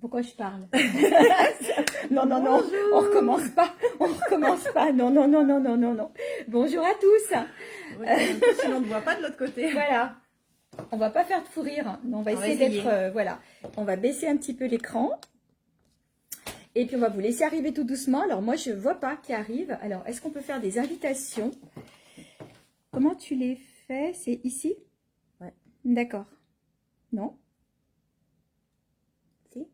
Pourquoi je parle? Non, non, non, on recommence pas. On recommence pas. Non, non, non, non, non, non, non. Bonjour à tous. Oui, sinon on ne voit pas de l'autre côté. Voilà. On va pas faire de fou rire. On va essayer d'être... voilà. On va baisser un petit peu l'écran. Et puis on va vous laisser arriver tout doucement. Alors moi, je vois pas qui arrive. Alors, est-ce qu'on peut faire des invitations? Comment tu les fais? C'est ici? Ouais. D'accord. Non? Si.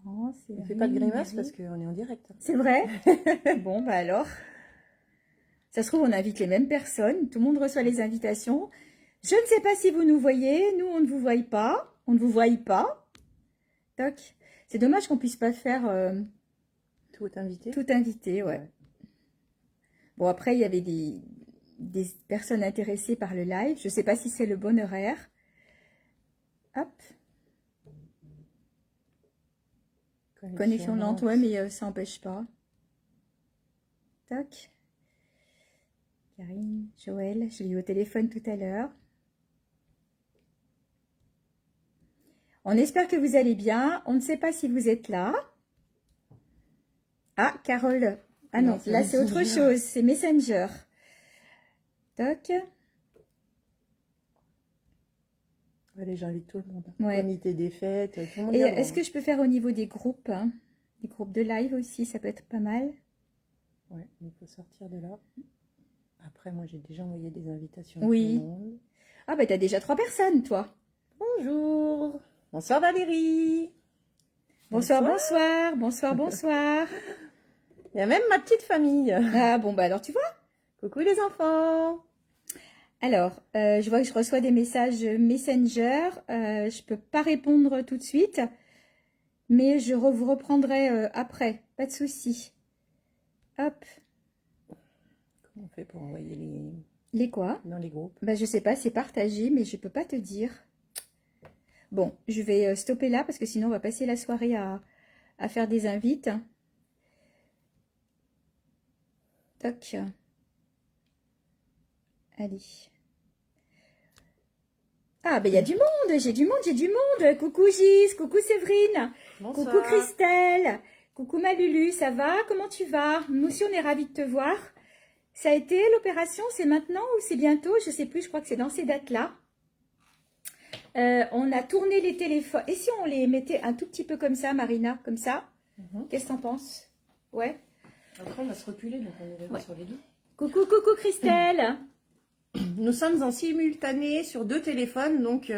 Non, On fait pas de grimace parce qu'on est en direct. C'est vrai? Bon, bah alors. Ça se trouve, on invite les mêmes personnes. Tout le monde reçoit les invitations. Je ne sais pas si vous nous voyez. Nous, on ne vous voit pas. On ne vous voit pas. Toc. C'est dommage qu'on puisse pas faire Tout invité. tout invité, ouais. Bon, après, il y avait des personnes intéressées par le live. Je ne sais pas si c'est le bon horaire. Hop. Connexion lente, ouais, mais ça n'empêche pas. Tac. Karine, Joël, je l'ai eu au téléphone tout à l'heure. On espère que vous allez bien. On ne sait pas si vous êtes là. Ah, Carole. Ah non, là c'est autre chose. C'est Messenger. Toc. Allez, j'invite tout le monde. Ouais. Comité des fêtes, tout le monde. Et viendra. est-ce que je peux faire au niveau des groupes, hein, des groupes de live aussi, ça peut être pas mal. Ouais, il faut sortir de là. Après, moi, j'ai déjà envoyé des invitations. Oui. À tout le monde. Ah bah t'as déjà 3 personnes, toi. Bonjour. Bonsoir Valérie. Bonsoir, bonsoir, bonsoir, bonsoir. Il y a même ma petite famille. Ah bon bah alors tu vois. Coucou les enfants. Alors, je vois que je reçois des messages Messenger. Je peux pas répondre tout de suite, mais je vous reprendrai après. Pas de souci. Hop. Comment on fait pour envoyer les Les quoi? dans les groupes? Bah je sais pas, c'est partagé, mais je peux pas te dire. Bon, je vais stopper là parce que sinon on va passer la soirée à faire des invites. Toc. Allez. Ah, ben il y a du monde, j'ai du monde, j'ai du monde. Coucou Gis, coucou Séverine, Bonsoir. coucou Christelle, coucou Malulu, ça va? Comment tu vas? Nous aussi on est ravis de te voir. Ça a été l'opération, c'est maintenant ou c'est bientôt? Je sais plus, je crois que c'est dans ces dates-là. On a tourné les téléphones. Et si on les mettait un tout petit peu comme ça, Marina, comme ça? Qu'est-ce que t'en penses? Ouais. Après, on va se reculer, donc on est Ouais. sur les deux. Coucou, coucou Christelle. Nous sommes en simultané sur 2 téléphones, donc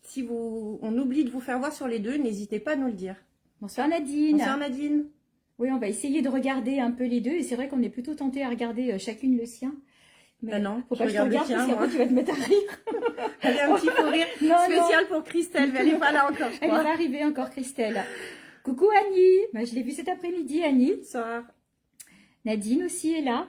si on oublie de vous faire voir sur les deux, n'hésitez pas à nous le dire. Bonsoir Nadine. Bonsoir Nadine. Oui, on va essayer de regarder un peu les deux. Et c'est vrai qu'on est plutôt tenté à regarder chacune le sien. Mais Ah non, faut pas que je te regarde le regarde tien, parce qu'après moi. tu vas te mettre à rire. Allez, un petit fou rire Non, spécial pour Christelle, mais elle n'est pas là encore, je Elle crois. va arriver encore, Christelle. Coucou Annie. Bah, je l'ai vue cet après-midi, Annie. Bonsoir. Nadine aussi est là.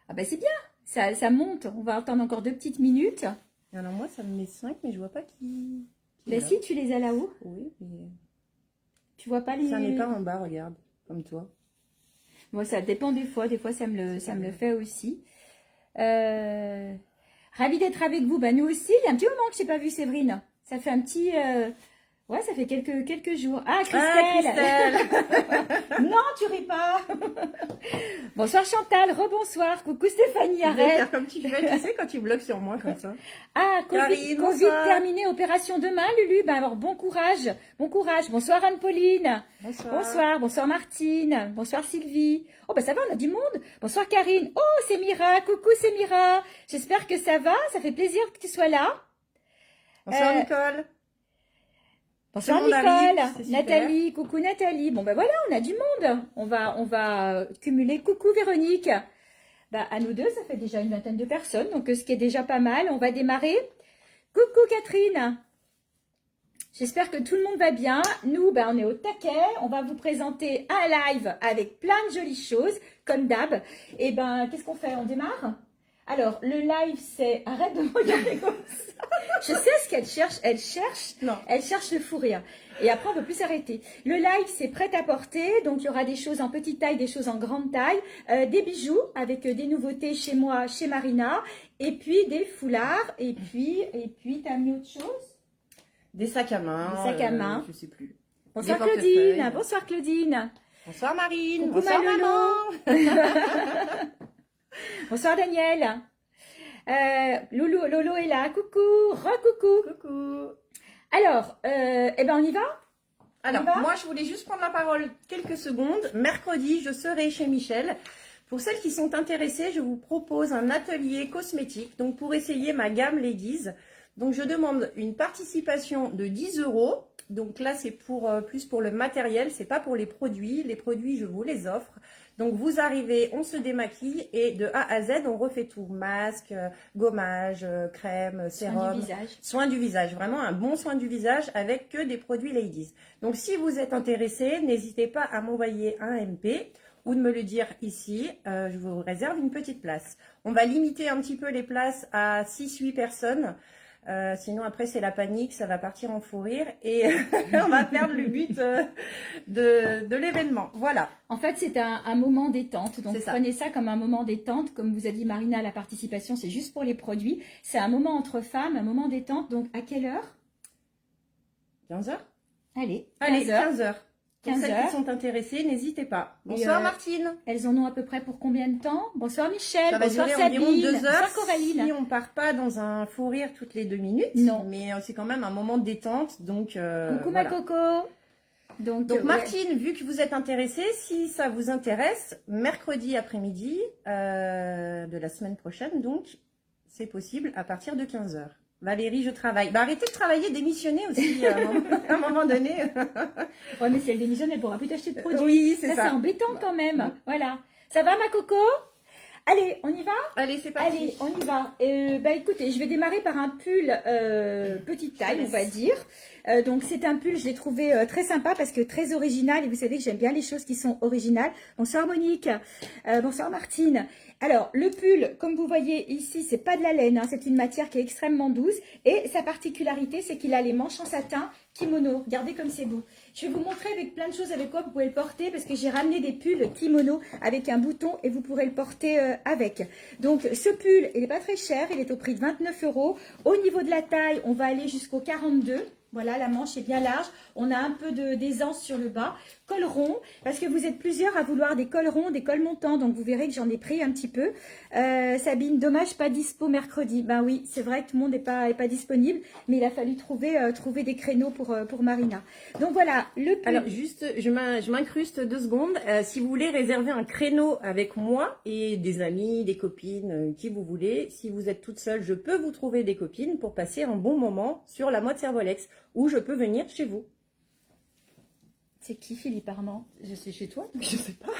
Ah bah c'est bien. Ça monte. On va attendre encore 2 petites minutes. Alors moi, ça me met 5, mais je vois pas qui est Bah là. si, tu les as là-haut. Oui, mais Tu vois pas les... ça n'est pas en bas, regarde, comme toi. Bon, ça dépend des fois. Des fois, ça me le fait aussi. Ravi d'être avec vous. Bah, nous aussi. Il y a un petit moment que je n'ai pas vu Séverine. Ça fait un petit... Ouais, ça fait quelques jours. Ah, Christelle, non, tu ris pas. Bonsoir Chantal, rebonsoir. Coucou Stéphanie, Je vais arrête. faire comme tu fais, tu sais, quand tu bloques sur moi, comme ça. Ah, Karine, Covid bonsoir. terminé, opération demain, Lulu. Ben alors, bon courage, bon courage. Bonsoir Anne-Pauline. Bonsoir. Bonsoir Martine. Bonsoir Sylvie. Oh, ben ça va, on a du monde. Bonsoir Karine. Oh, c'est Mira. Coucou, c'est Mira. J'espère que ça va. Ça fait plaisir que tu sois là. Bonsoir Nicole. Bonsoir Tout le monde Nicole, arrive, c'est super. Nathalie, coucou Nathalie. Bon ben voilà, on a du monde. On va cumuler. Coucou Véronique. Bah, à nous deux, ça fait déjà une vingtaine de personnes, donc ce qui est déjà pas mal. On va démarrer. Coucou Catherine. J'espère que tout le monde va bien. Nous, ben, on est au taquet. On va vous présenter un live avec plein de jolies choses, comme d'hab. Et ben, qu'est-ce qu'on fait? On démarre? Alors, le live, c'est... Arrête de me regarder comme ça. Je sais ce qu'elle cherche. Non. Elle cherche le fou rire. Et après, on ne peut plus s'arrêter. Le live, c'est prêt à porter. Donc, il y aura des choses en petite taille, des choses en grande taille. Des bijoux avec des nouveautés chez moi, chez Marina. Et puis, des foulards. Et puis t'as mis autre chose? Des sacs à main. Des sacs à main. Je sais plus. Bonsoir des Claudine. portefeuilles. Bonsoir Claudine. Bonsoir Marine. Coucou Bonsoir ma Lolo. maman. Bonsoir Daniel. Lolo est là. Coucou. Re-coucou. Coucou. Alors, eh ben on y va? Alors, On y va moi, je voulais juste prendre la parole quelques secondes. Mercredi, je serai chez Michel. Pour celles qui sont intéressées, je vous propose un atelier cosmétique. Donc, pour essayer ma gamme Ladies. Donc, je demande une participation de 10 €. Donc là, c'est plus pour le matériel, c'est pas pour les produits. Les produits, je vous les offre. Donc, vous arrivez, on se démaquille et de A à Z, on refait tout. Masque, gommage, crème, sérum. Soin du visage. Soin du visage, vraiment un bon soin du visage avec que des produits Ladies. Donc, si vous êtes intéressé, n'hésitez pas à m'envoyer un MP ou de me le dire ici. Je vous réserve une petite place. On va limiter un petit peu les places à 6-8 personnes. Sinon après c'est la panique, ça va partir en fou rire et on va perdre le but de l'événement. Voilà. En fait, c'est un moment détente. Donc, C'est ça. prenez ça comme un moment détente. Comme vous a dit Marina, la participation, c'est juste pour les produits. C'est un moment entre femmes, un moment détente. Donc, à quelle heure? 15h. Allez, Allez, 15 heures. 15h. Pour 15 celles heures. qui sont intéressées, n'hésitez pas. Bonsoir Et, Martine. Elles en ont à peu près pour combien de temps? Bonsoir Michel, Ça va bonsoir durer environ Sabine, 2 heures bonsoir Coraline. si on part pas dans un fou rire toutes les 2 minutes. Non. Mais c'est quand même un moment de détente. Donc, Coucou voilà. ma coco. Donc, ouais. Martine, vu que vous êtes intéressée, si ça vous intéresse, mercredi après-midi de la semaine prochaine, donc c'est possible à partir de 15h. Valérie, je travaille. Bah, arrêtez de travailler, démissionnez aussi à un moment donné. Ouais, mais si elle démissionne, elle pourra plus t'acheter de produits. Oui, c'est Ça, ça. c'est embêtant quand même. Voilà. Ça va ma coco? Allez, on y va? Allez, c'est parti. Allez, on y va. Bah écoutez, je vais démarrer par un pull petite taille, on va dire. Donc c'est un pull, je l'ai trouvé très sympa parce que très original. Et vous savez que j'aime bien les choses qui sont originales. Bonsoir Monique. Bonsoir Martine. Alors le pull, comme vous voyez ici, c'est pas de la laine, hein, c'est une matière qui est extrêmement douce. Et sa particularité, c'est qu'il a les manches en satin kimono. Regardez comme c'est beau. Je vais vous montrer avec plein de choses avec quoi vous pouvez le porter parce que j'ai ramené des pulls kimono avec un bouton et vous pourrez le porter avec. Donc ce pull, il n'est pas très cher, il est au prix de 29 €. Au niveau de la taille, on va aller jusqu'au 42. Voilà, la manche est bien large. On a un peu d'aisance sur le bas. Col rond, parce que vous êtes plusieurs à vouloir des cols ronds, des cols montants. Donc, vous verrez que j'en ai pris un petit peu. Sabine, dommage, pas dispo mercredi. Ben oui, c'est vrai que tout le monde n'est pas disponible. Mais il a fallu trouver des créneaux pour Marina. Donc, voilà, le pull. Alors, juste, je m'incruste 2 secondes. Si vous voulez réserver un créneau avec moi et des amis, des copines, qui vous voulez, si vous êtes toute seule, je peux vous trouver des copines pour passer un bon moment sur la mode Servolex ou je peux venir chez vous. C'est qui Philippe Armand? Je sais chez toi, mais je sais pas.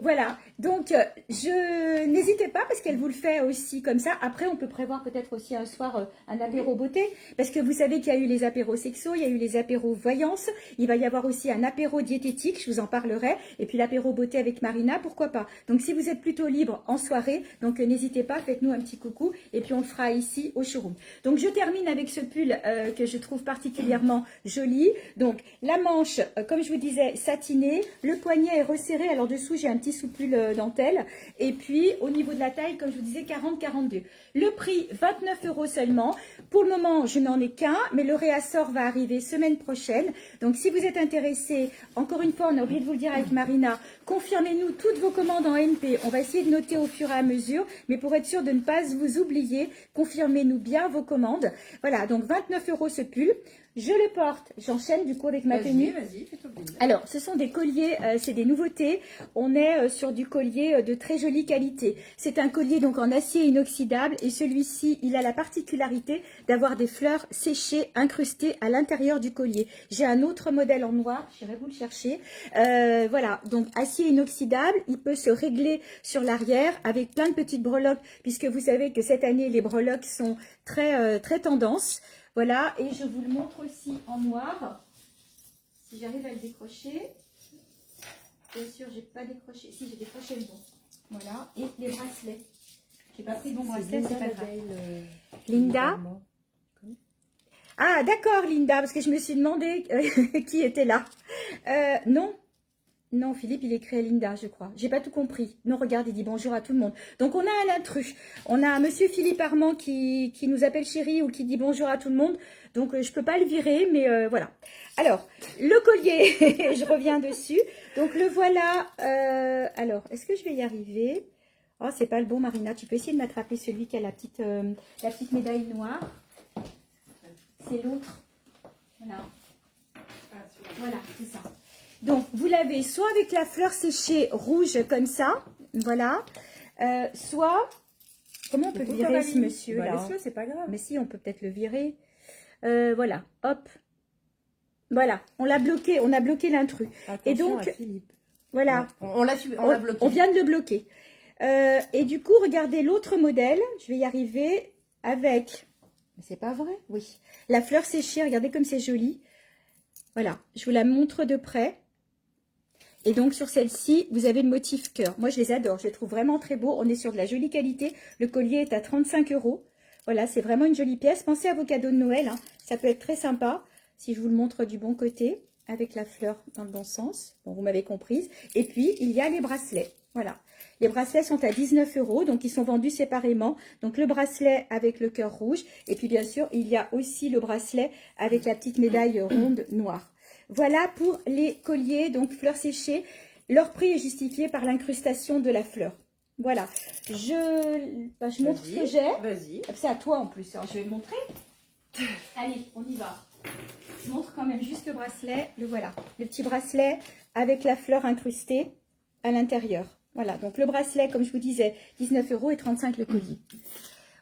Voilà, donc n'hésitez pas parce qu'elle vous le fait aussi comme ça. Après, on peut prévoir peut-être aussi un soir un apéro beauté parce que vous savez qu'il y a eu les apéros sexo, il y a eu les apéros voyance. Il va y avoir aussi un apéro diététique, je vous en parlerai. Et puis l'apéro beauté avec Marina, pourquoi pas. Donc si vous êtes plutôt libre en soirée, donc n'hésitez pas, faites-nous un petit coucou et puis on le fera ici au showroom. Donc je termine avec ce pull que je trouve particulièrement joli. Donc la manche, comme je vous disais, satinée, le poignet est resserré. Alors dessous, j'ai un petit sous-pull dentelle. Et puis, au niveau de la taille, comme je vous disais, 40-42. Le prix, 29 € seulement. Pour le moment, je n'en ai qu'un, mais le réassort va arriver semaine prochaine. Donc, si vous êtes intéressé, encore une fois, on a oublié de vous le dire avec Marina, confirmez-nous toutes vos commandes en MP. On va essayer de noter au fur et à mesure, mais pour être sûr de ne pas vous oublier, confirmez-nous bien vos commandes. Voilà, donc 29 € ce pull. Je le porte, j'enchaîne du coup avec ma tenue. Vas-y, fais-toi plaisir. Alors, ce sont des colliers, c'est des nouveautés. On est sur du collier de très jolie qualité. C'est un collier donc en acier inoxydable et celui-ci, il a la particularité d'avoir des fleurs séchées incrustées à l'intérieur du collier. J'ai un autre modèle en noir, j'irai vous le chercher. Voilà, donc acier inoxydable, il peut se régler sur l'arrière avec plein de petites breloques puisque vous savez que cette année, les breloques sont très tendance. Voilà, et je vous le montre aussi en noir, si j'arrive à le décrocher. Bien sûr, j'ai pas décroché, si j'ai décroché le bon. Voilà, et les bracelets. J'ai pas pris le bon bracelet, c'est pas grave. Linda? Ah, d'accord, Linda, parce que je me suis demandé qui était là. Non, Non, Philippe, il écrit à Linda, je crois. J'ai pas tout compris. Non, regarde, il dit bonjour à tout le monde. Donc, on a un intrus. On a un monsieur Philippe Armand qui nous appelle chérie ou qui dit bonjour à tout le monde. Donc, je peux pas le virer, mais voilà. Alors, le collier, je reviens dessus. Donc, le voilà. Alors, est-ce que je vais y arriver? Oh, c'est pas le bon, Marina. Tu peux essayer de m'attraper celui qui a la petite médaille noire. C'est l'autre. Voilà. Voilà, c'est ça. Donc, vous l'avez soit avec la fleur séchée rouge comme ça, voilà, soit, comment on peut le virer ce monsieur-là? Laisse-le, c'est pas grave. Mais si, on peut peut-être le virer. Voilà, hop. Voilà, on l'a bloqué, on a bloqué l'intrus. Et donc, voilà, on l'a bloqué. On vient de le bloquer. Et du coup, regardez l'autre modèle, je vais y arriver avec, mais c'est pas vrai, oui, la fleur séchée, regardez comme c'est joli. Voilà, je vous la montre de près. Et donc, sur celle-ci, vous avez le motif cœur. Moi, je les adore. Je les trouve vraiment très beaux. On est sur de la jolie qualité. Le collier est à 35 €. Voilà, c'est vraiment une jolie pièce. Pensez à vos cadeaux de Noël, hein. Ça peut être très sympa. Si je vous le montre du bon côté, avec la fleur dans le bon sens. Bon, vous m'avez comprise. Et puis, il y a les bracelets. Voilà. Les bracelets sont à 19 €. Donc, ils sont vendus séparément. Donc, le bracelet avec le cœur rouge. Et puis, bien sûr, il y a aussi le bracelet avec la petite médaille ronde noire. Voilà pour les colliers, donc fleurs séchées. Leur prix est justifié par l'incrustation de la fleur. Voilà. Je montre ce que j'ai. Vas-y. C'est à toi en plus. Alors, je vais le montrer. Allez, on y va. Je montre quand même juste le bracelet. Le voilà. Le petit bracelet avec la fleur incrustée à l'intérieur. Voilà. Donc, le bracelet, comme je vous disais, 19 € et 35 € le collier.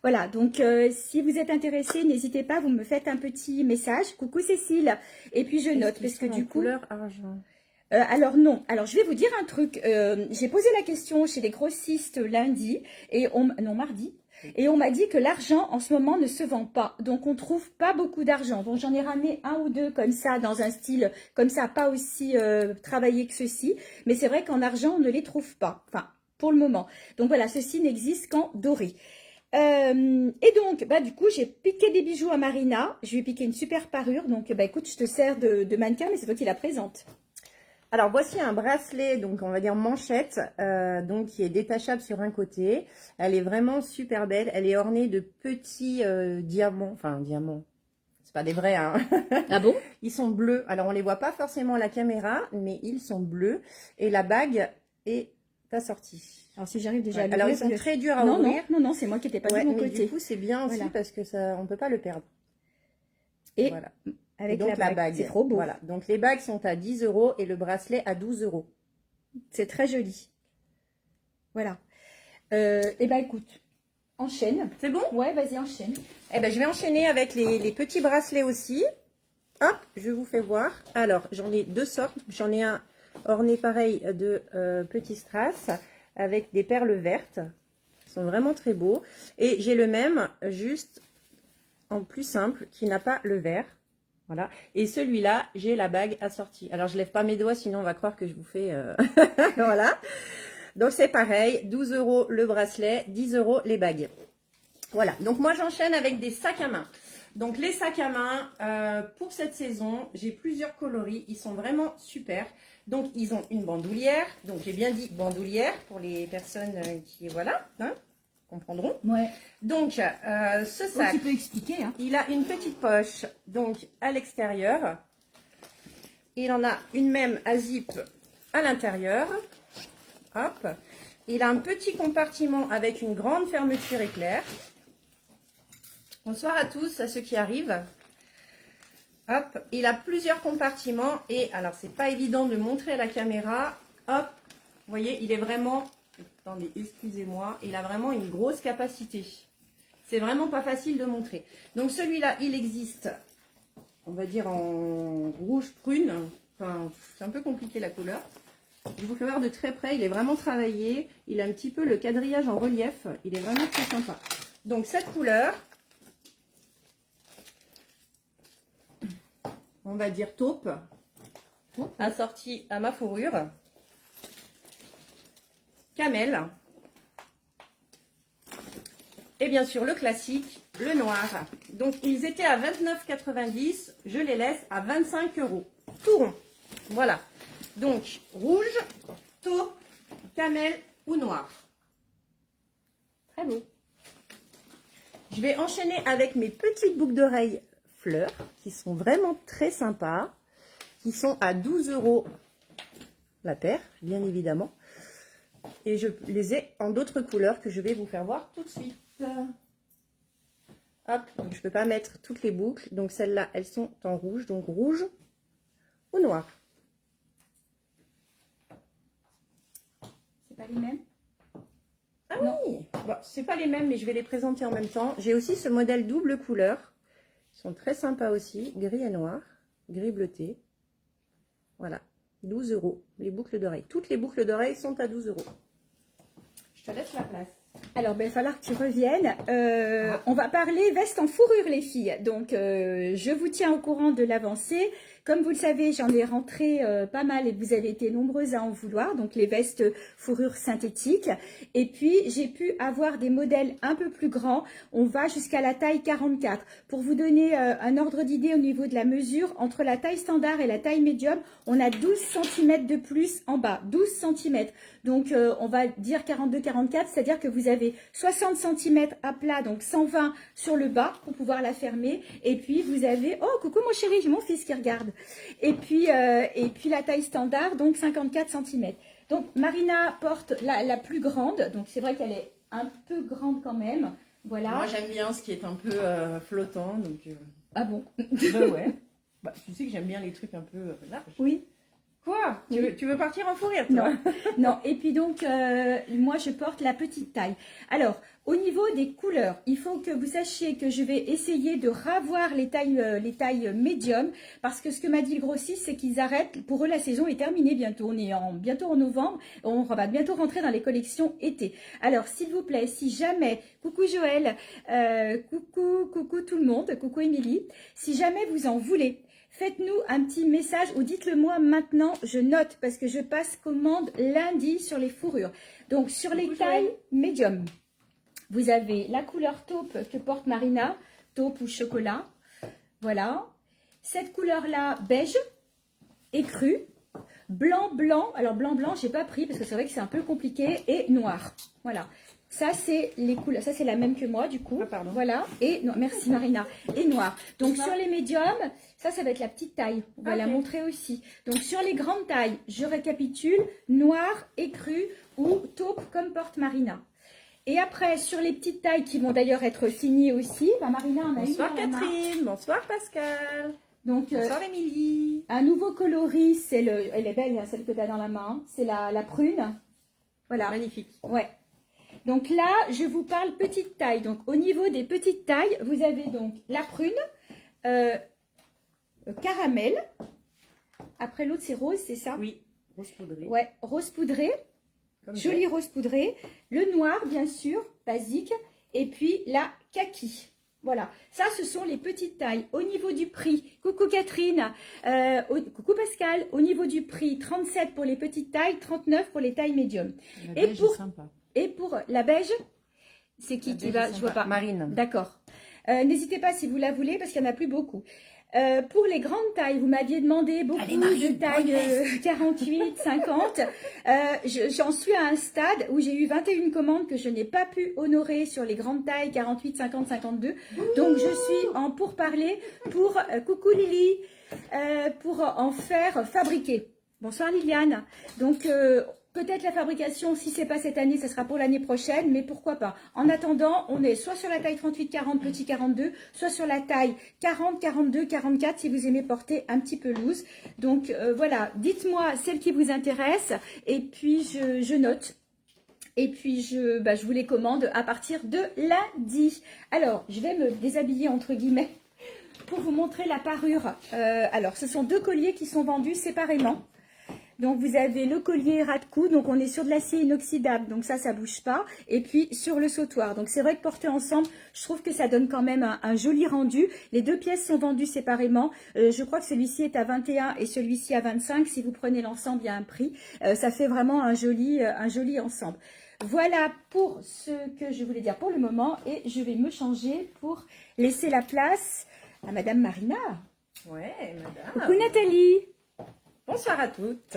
Voilà, donc si vous êtes intéressé, n'hésitez pas, vous me faites un petit message. Coucou Cécile. Et puis je note, parce que du coup... couleur argent. Alors non, alors je vais vous dire un truc. J'ai posé la question chez les grossistes lundi, non mardi, et on m'a dit que l'argent en ce moment ne se vend pas. Donc on trouve pas beaucoup d'argent. Bon, j'en ai ramené un ou deux comme ça, dans un style comme ça, pas aussi travaillé que ceci. Mais c'est vrai qu'en argent, on ne les trouve pas. Enfin, pour le moment. Donc voilà, ceci n'existe qu'en doré. Et donc, bah, du coup, j'ai piqué des bijoux à Marina. Je lui ai piqué une super parure. Donc, bah, écoute, je te sers de mannequin, mais c'est toi qui la présente. Alors, voici un bracelet, donc on va dire manchette, donc qui est détachable sur un côté. Elle est vraiment super belle. Elle est ornée de petits diamants. Enfin, diamants. C'est pas des vrais, hein. Ah bon? Ils sont bleus. Alors, on les voit pas forcément à la caméra, mais ils sont bleus. Et la bague est assortie. Alors, si j'arrive déjà à l'ouvrir... Alors, ils sont très durs à ouvrir. Non, c'est moi qui n'étais pas de mon côté. Du coup, c'est bien aussi parce que ça, on peut pas le perdre. Et voilà. Avec donc, la bague. C'est trop beau. Voilà. Donc, les bagues sont à 10 € et le bracelet à 12 €. C'est très joli. Voilà. Et ben écoute, enchaîne. C'est bon? Ouais, vas-y, enchaîne. Eh ben, je vais enchaîner avec les petits bracelets aussi. Hop, je vous fais voir. Alors, j'en ai deux sortes. J'en ai un orné pareil de petits strass avec des perles vertes. Ils sont vraiment très beaux. Et j'ai le même, juste en plus simple, qui n'a pas le vert. Voilà. Et celui-là, j'ai la bague assortie. Alors, je lève pas mes doigts, sinon on va croire que je vous fais... voilà. Donc, c'est pareil. 12 € le bracelet, 10 € les bagues. Voilà. Donc, moi, j'enchaîne avec des sacs à main. Donc, les sacs à main, pour cette saison, j'ai plusieurs coloris. Ils sont vraiment super. Donc, ils ont une bandoulière. Donc, j'ai bien dit bandoulière pour les personnes qui, voilà, hein, comprendront. Ouais. Donc, ce sac, tu peux expliquer, hein. il a une petite poche, donc, à l'extérieur. Il en a une même à zip à l'intérieur. Hop. Il a un petit compartiment avec une grande fermeture éclair. Bonsoir à tous, à ceux qui arrivent. Hop, il a plusieurs compartiments et alors c'est pas évident de montrer à la caméra. Hop, vous voyez, il est vraiment, attendez, excusez-moi, il a vraiment une grosse capacité. C'est vraiment pas facile de montrer. Donc celui-là, il existe, on va dire en rouge prune. Enfin, c'est un peu compliqué la couleur. Je vous fais voir de très près, il est vraiment travaillé. Il a un petit peu le quadrillage en relief. Il est vraiment très sympa. Donc cette couleur, on va dire taupe, assortie à ma fourrure, camel, et bien sûr le classique, le noir. Donc ils étaient à 29,90 €, je les laisse à 25 €, tout rond. Voilà. Donc, rouge, taupe, camel ou noir. Très beau. Je vais enchaîner avec mes petites boucles d'oreilles fleurs, qui sont vraiment très sympas, qui sont à 12 € la paire, bien évidemment. Et je les ai en d'autres couleurs que je vais vous faire voir tout de suite. Hop, donc je ne peux pas mettre toutes les boucles, donc celles-là, elles sont en rouge, donc rouge ou noir. C'est pas les mêmes? Ah oui, bon, c'est pas les mêmes, mais je vais les présenter en même temps. J'ai aussi ce modèle double couleur. Ils sont très sympas aussi, gris et noir, gris bleuté. Voilà, 12 € les boucles d'oreilles. Toutes les boucles d'oreilles sont à 12 €. Je te laisse la place. Alors, ben, il va falloir que tu reviennes. On va parler veste en fourrure, les filles. Donc, je vous tiens au courant de l'avancée. Comme vous le savez, j'en ai rentré pas mal et vous avez été nombreuses à en vouloir. Donc, les vestes fourrure synthétique. Et puis, j'ai pu avoir des modèles un peu plus grands. On va jusqu'à la taille 44. Pour vous donner un ordre d'idée au niveau de la mesure, entre la taille standard et la taille médium, on a 12 cm de plus en bas. 12 cm. Donc, on va dire 42-44, c'est-à-dire que vous avez 60 cm à plat, donc 120 sur le bas pour pouvoir la fermer. Et puis, vous avez... Oh, coucou mon chéri, j'ai mon fils qui regarde. Et puis la taille standard, donc 54 cm. Donc, Marina porte la plus grande. Donc, c'est vrai qu'elle est un peu grande quand même. Voilà. Moi, j'aime bien ce qui est un peu flottant. Donc, Ah bon? bah ouais. Bah, tu sais que j'aime bien les trucs un peu larges. Oui. Quoi? Tu veux partir en fou rire, toi? Non, non. Et puis donc, moi, je porte la petite taille. Alors, au niveau des couleurs, il faut que vous sachiez que je vais essayer de ravoir les tailles médium, parce que ce que m'a dit le grossiste, c'est qu'ils arrêtent. Pour eux, la saison est terminée bientôt. On est bientôt en novembre. On va bientôt rentrer dans les collections été. Alors, s'il vous plaît, si jamais, coucou Joël, coucou tout le monde, coucou Émilie, si jamais vous en voulez, faites-nous un petit message ou dites-le moi maintenant, je note parce que je passe commande lundi sur les fourrures. Donc sur les tailles médium, vous avez la couleur taupe que porte Marina, taupe ou chocolat. Voilà. Cette couleur-là, beige, écru, blanc. Alors blanc, j'ai pas pris parce que c'est vrai que c'est un peu compliqué. Et noir. Voilà. Ça, c'est les couleurs. Ça, c'est la même que moi, du coup. Ah, pardon. Voilà. Et non, merci Marina. Et noir. Donc, sur les médiums, ça va être la petite taille. On va la montrer aussi. Donc, sur les grandes tailles, je récapitule. Noir, écru ou taupe comme porte Marina. Et après, sur les petites tailles qui vont d'ailleurs être finies aussi, bah, Marina en a une. Bonsoir Catherine. Bonsoir Pascal. Donc, bonsoir Émilie. Un nouveau coloris, c'est elle est belle, celle que tu as dans la main. C'est la prune. Voilà. Magnifique. Ouais. Donc là, je vous parle petite taille. Donc au niveau des petites tailles, vous avez donc la prune, caramel. Après l'autre, c'est rose, c'est ça? Oui, rose poudrée. Ouais, rose poudrée. Joli rose poudré. Le noir, bien sûr, basique. Et puis la kaki. Voilà, ça ce sont les petites tailles. Au niveau du prix, coucou Catherine, coucou Pascal, au niveau du prix, 37 pour les petites tailles, 39 pour les tailles médium. Et pour la beige, c'est qui va, je vois pas. Marine. D'accord. N'hésitez pas si vous la voulez parce qu'il n'y en a plus beaucoup. Pour les grandes tailles, vous m'aviez demandé beaucoup de tailles 48, 50. J'en suis à un stade où j'ai eu 21 commandes que je n'ai pas pu honorer sur les grandes tailles 48, 50, 52. Donc, je suis en pourparlers pour, coucou Lily, pour en faire fabriquer. Bonsoir Liliane. Donc, peut-être la fabrication, si ce n'est pas cette année, ça sera pour l'année prochaine, mais pourquoi pas. En attendant, on est soit sur la taille 38-40, petit 42, soit sur la taille 40, 42, 44, si vous aimez porter un petit peu loose. Donc voilà, dites-moi celle qui vous intéresse, et puis je note. Et puis je vous les commande à partir de lundi. Alors, je vais me déshabiller entre guillemets pour vous montrer la parure. Alors, ce sont deux colliers qui sont vendus séparément. Donc, vous avez le collier ras de cou, donc on est sur de l'acier inoxydable, donc ça bouge pas. Et puis, sur le sautoir. Donc, c'est vrai que porter ensemble, je trouve que ça donne quand même un joli rendu. Les deux pièces sont vendues séparément. Je crois que celui-ci est à 21 et celui-ci à 25. Si vous prenez l'ensemble, il y a un prix. Ça fait vraiment un joli ensemble. Voilà pour ce que je voulais dire pour le moment. Et je vais me changer pour laisser la place à Madame Marina. Ouais, madame. Coucou Nathalie. Bonsoir à toutes.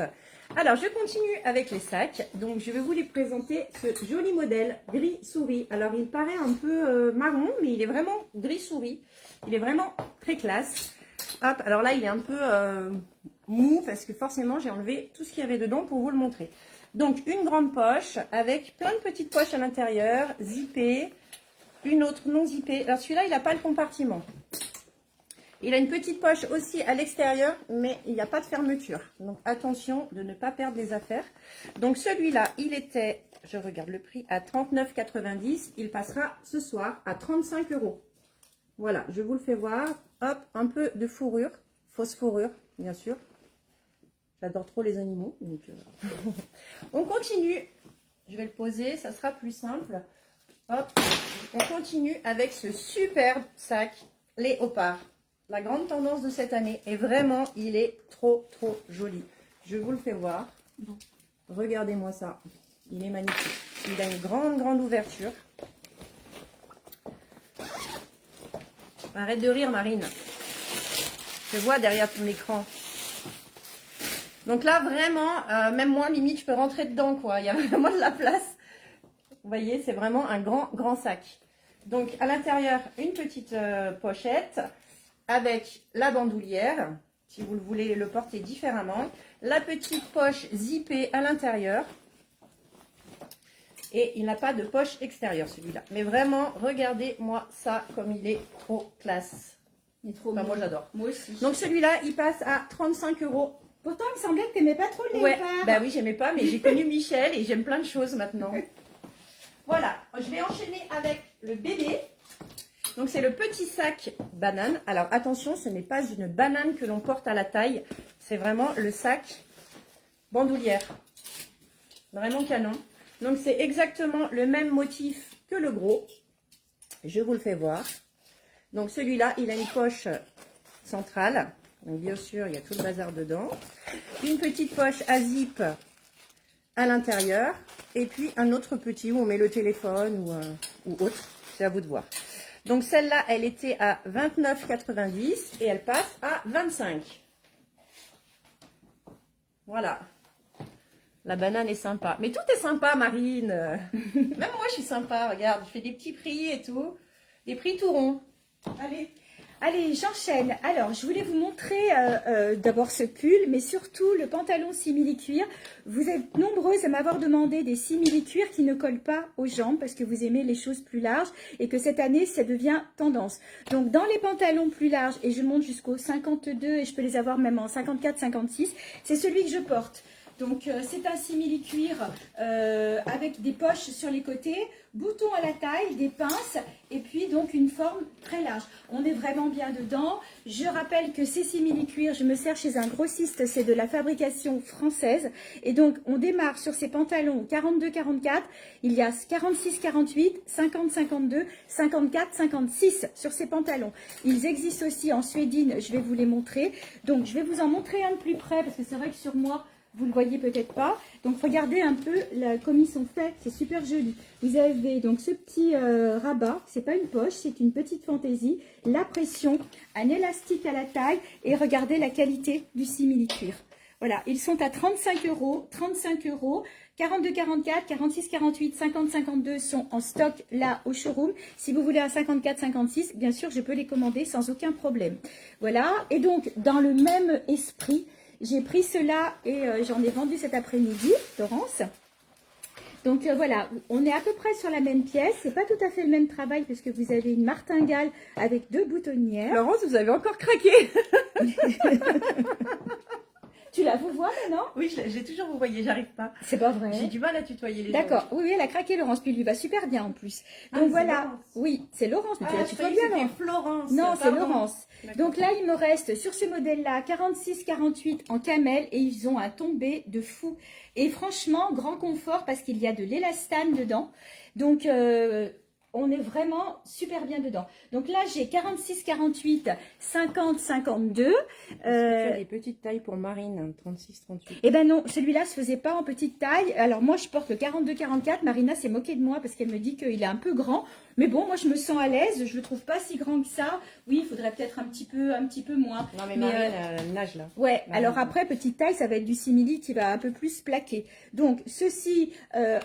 Alors, je continue avec les sacs. Donc, je vais vous les présenter ce joli modèle gris souris. Alors, il paraît un peu marron, mais il est vraiment gris souris. Il est vraiment très classe. Hop, alors là, il est un peu mou parce que forcément, j'ai enlevé tout ce qu'il y avait dedans pour vous le montrer. Donc, une grande poche avec plein de petites poches à l'intérieur, zippées, une autre non zippée. Alors, celui-là, il n'a pas le compartiment. Il a une petite poche aussi à l'extérieur, mais il n'y a pas de fermeture. Donc, attention de ne pas perdre les affaires. Donc, celui-là, il était, je regarde le prix, à 39,90 €. Il passera ce soir à 35 €. Voilà, je vous le fais voir. Hop, un peu de fourrure, fausse fourrure, bien sûr. J'adore trop les animaux. Donc, on continue. Je vais le poser, ça sera plus simple. Hop, on continue avec ce superbe sac léopard. La grande tendance de cette année. Et vraiment, il est trop joli. Je vous le fais voir. Regardez-moi ça. Il est magnifique. Il a une grande ouverture. Arrête de rire, Marine. Je vois derrière ton écran. Donc là, vraiment, même moi, limite, je peux rentrer dedans, quoi. Il y a vraiment de la place. Vous voyez, c'est vraiment un grand sac. Donc, à l'intérieur, une petite pochette avec la bandoulière, si vous le voulez le porter différemment. La petite poche zippée à l'intérieur. Et il n'a pas de poche extérieure, celui-là. Mais vraiment, regardez-moi ça, comme il est trop classe. Il est trop Enfin, beau. moi, j'adore. Moi aussi. Donc, celui-là, il passe à 35 €. Pourtant, il me semblait que tu n'aimais pas trop le Ouais, léopard. bah oui, j'aimais pas, mais j'ai connu Michel et j'aime plein de choses maintenant. Voilà, je vais enchaîner avec le bébé. Donc, c'est le petit sac banane. Alors, attention, ce n'est pas une banane que l'on porte à la taille. C'est vraiment le sac bandoulière. Vraiment canon. Donc, c'est exactement le même motif que le gros. Je vous le fais voir. Donc, celui-là, il a une poche centrale. Donc, bien sûr, il y a tout le bazar dedans. Une petite poche à zip à l'intérieur. Et puis, un autre petit où on met le téléphone ou autre. C'est à vous de voir. Donc, celle-là, elle était à 29,90 € et elle passe à 25 €. Voilà. La banane est sympa. Mais tout est sympa, Marine. Même moi, je suis sympa. Regarde, je fais des petits prix et tout. Des prix tout ronds. Allez. Allez, j'enchaîne. Alors, je voulais vous montrer d'abord ce pull, mais surtout le pantalon simili-cuir. Vous êtes nombreuses à m'avoir demandé des simili-cuir qui ne collent pas aux jambes parce que vous aimez les choses plus larges et que cette année, ça devient tendance. Donc, dans les pantalons plus larges, et je monte jusqu'au 52 et je peux les avoir même en 54, 56, c'est celui que je porte. Donc, c'est un simili-cuir avec des poches sur les côtés, boutons à la taille, des pinces et puis donc une forme très large. On est vraiment bien dedans. Je rappelle que ces simili-cuir, je me sers chez un grossiste, c'est de la fabrication française. Et donc, on démarre sur ces pantalons 42-44, il y a 46-48, 50-52, 54-56 sur ces pantalons. Ils existent aussi en suédine, je vais vous les montrer. Donc, je vais vous en montrer un de plus près parce que c'est vrai que sur moi, vous ne le voyez peut-être pas. Donc, regardez un peu comme ils sont faits. C'est super joli. Vous avez donc ce petit rabat. C'est pas une poche, c'est une petite fantaisie. La pression, un élastique à la taille. Et regardez la qualité du simili-cuir. Voilà, ils sont à 35 €. 35 €. 42-44, 46-48, 50-52 sont en stock là au showroom. Si vous voulez un 54-56, bien sûr, je peux les commander sans aucun problème. Voilà. Et donc, dans le même esprit, j'ai pris cela et j'en ai vendu cet après-midi, Laurence. Donc voilà, on est à peu près sur la même pièce. C'est pas tout à fait le même travail parce que vous avez une martingale avec 2 boutonnières. Laurence, vous avez encore craqué. Tu la vous vois maintenant? Oui, j'ai toujours vous voyez, j'arrive pas. C'est pas vrai. J'ai du mal à tutoyer les gens. D'accord, oui, elle a craqué Laurence, puis il lui va super bien en plus. Donc voilà, Laurence. oui, c'est Laurence, mais tu la je tutoies croyais bien, que non? c'était Florence. Non, c'est Pardon. Laurence. Donc là, il me reste sur ce modèle-là 46-48 en camel et ils ont un tombé de fou. Et franchement, grand confort parce qu'il y a de l'élastane dedans. Donc, on est vraiment super bien dedans. Donc là, j'ai 46-48, 50-52. Est-ce que tu as des petites tailles pour Marine, 36-38? Eh ben non, celui-là se faisait pas en petite taille. Alors moi, je porte le 42-44. Marina s'est moquée de moi parce qu'elle me dit qu'il est un peu grand. Mais bon, moi je me sens à l'aise, je le trouve pas si grand que ça. Oui, il faudrait peut-être un petit peu moins. Non mais Marine, elle nage là. Ouais, Marine. alors après, petite taille, ça va être du simili qui va un peu plus plaquer. Donc, ceux-ci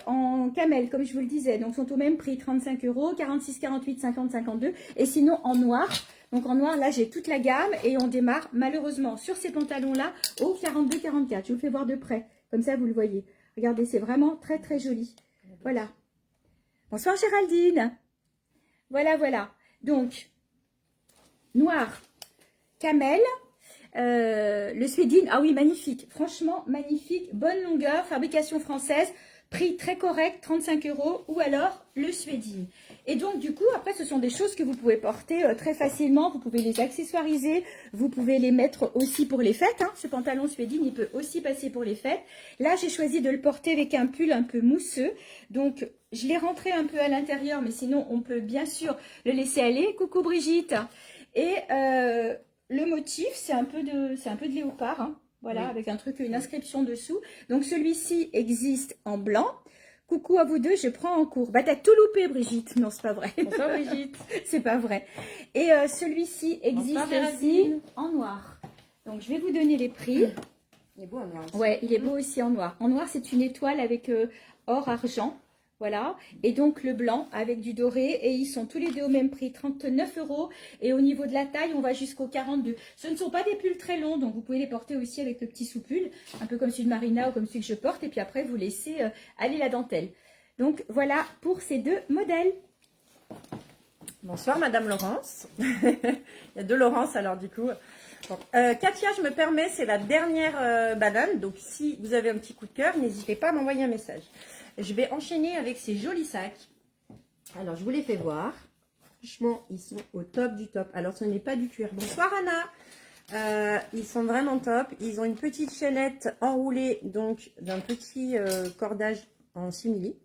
en camel, comme je vous le disais, donc sont au même prix, 35 €, 46, 48, 50, 52. Et sinon, en noir, donc en noir, là, j'ai toute la gamme et on démarre malheureusement sur ces pantalons-là au 42, 44. Je vous le fais voir de près, comme ça vous le voyez. Regardez, c'est vraiment très, très joli. Voilà. Bonsoir Géraldine. Voilà, voilà. Donc, noir, camel, le suédine, ah oui, magnifique. Franchement, magnifique. Bonne longueur, fabrication française, prix très correct, 35 €. Ou alors, le suédine. Et donc, du coup, après, ce sont des choses que vous pouvez porter très facilement. Vous pouvez les accessoiriser. Vous pouvez les mettre aussi pour les fêtes. Hein. Ce pantalon suédine, il peut aussi passer pour les fêtes. Là, j'ai choisi de le porter avec un pull un peu mousseux. Donc, je l'ai rentré un peu à l'intérieur, mais sinon, on peut bien sûr le laisser aller. Coucou Brigitte. Et le motif, c'est un peu de léopard. Hein. Voilà, oui. Avec un truc, une inscription dessous. Donc, celui-ci existe en blanc. Coucou à vous deux, je prends en cours. Bah, t'as tout loupé, Brigitte. Non, c'est pas vrai. Bonsoir, Brigitte. C'est pas vrai. Et celui-ci existe aussi en noir. Donc, je vais vous donner les prix. Il est beau en noir aussi. Ouais, il est beau aussi en noir. En noir, c'est une étoile avec or, argent. Voilà. Et donc, le blanc avec du doré. Et ils sont tous les deux au même prix, 39 €. Et au niveau de la taille, on va jusqu'au 42. Ce ne sont pas des pulls très longs, donc vous pouvez les porter aussi avec le petit sous-pull, un peu comme celui de Marina ou comme celui que je porte. Et puis après, vous laissez aller la dentelle. Donc, voilà pour ces deux modèles. Bonsoir, Madame Laurence. Il y a deux Laurence, alors du coup. Bon. Katia, je me permets, c'est la dernière banane. Donc, si vous avez un petit coup de cœur, n'hésitez pas à m'envoyer un message. Je vais enchaîner avec ces jolis sacs. Alors, je vous les fais voir. Franchement, ils sont au top du top. Alors, ce n'est pas du cuir. Bonsoir, Anna. Ils sont vraiment top. Ils ont une petite chaînette enroulée, donc d'un petit cordage en simili.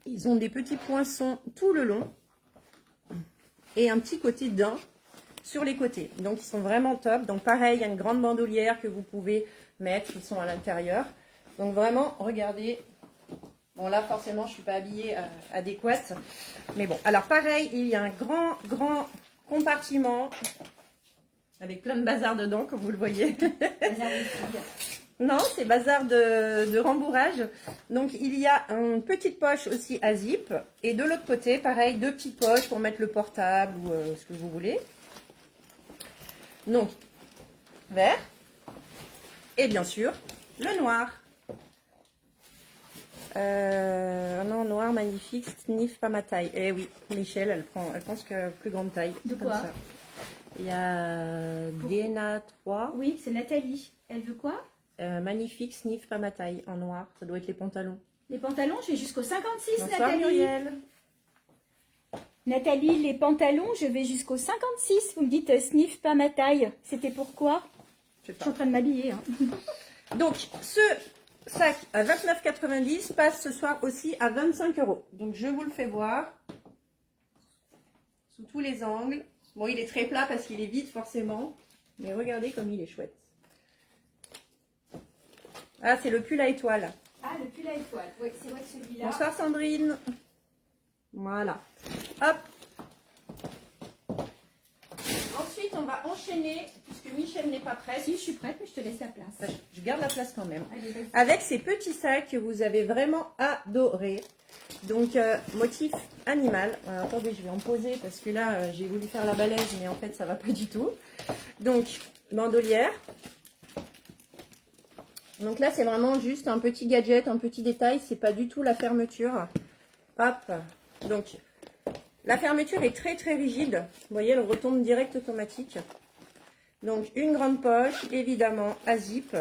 Ils ont des petits poinçons tout le long. Et un petit côté d'un sur les côtés. Donc, ils sont vraiment top. Donc, pareil, il y a une grande bandoulière que vous pouvez mettre. Ils sont à l'intérieur. Donc vraiment, regardez. Bon là, forcément, je ne suis pas habillée adéquate. Mais bon, alors pareil, il y a un grand compartiment avec plein de bazar dedans, comme vous le voyez. Non, c'est bazar de rembourrage. Donc, il y a une petite poche aussi à zip. Et de l'autre côté, pareil, deux petites poches pour mettre le portable ou ce que vous voulez. Donc, vert. Et bien sûr, le noir. Non, noir, magnifique, sniff pas ma taille. Eh oui, Michel, elle pense que plus grande taille. De quoi ça. Il y a DNA 3. Oui, c'est Nathalie. Elle veut quoi magnifique, sniff pas ma taille, en noir. Ça doit être les pantalons. Les pantalons, je vais jusqu'au 56, Bonsoir, Nathalie. Muriel. Nathalie, les pantalons, je vais jusqu'au 56. Vous me dites sniff pas ma taille. C'était pourquoi? Je suis en train de m'habiller. Hein. Donc, ce sac à 29,90 passe ce soir aussi à 25 €. Donc, je vous le fais voir. Sous tous les angles. Bon, il est très plat parce qu'il est vide forcément. Mais regardez comme il est chouette. Ah, c'est le pull à étoile. Ah, le pull à étoile. Oui, c'est vrai que celui-là. Bonsoir Sandrine. Voilà. Hop. Ensuite, on va enchaîner, puisque Michel n'est pas prête. Si, je suis prête, mais je te laisse la place. Je garde la place quand même. Allez, avec ces petits sacs que vous avez vraiment adorés. Donc, motif animal. Alors, attendez, je vais en poser parce que là, j'ai voulu faire la balèze, mais en fait, ça va pas du tout. Donc, bandolière. Donc là, c'est vraiment juste un petit gadget, un petit détail. C'est pas du tout la fermeture. Hop. Donc, la fermeture est très très rigide. Vous voyez, elle retombe direct automatique. Donc, une grande poche, évidemment, à zip.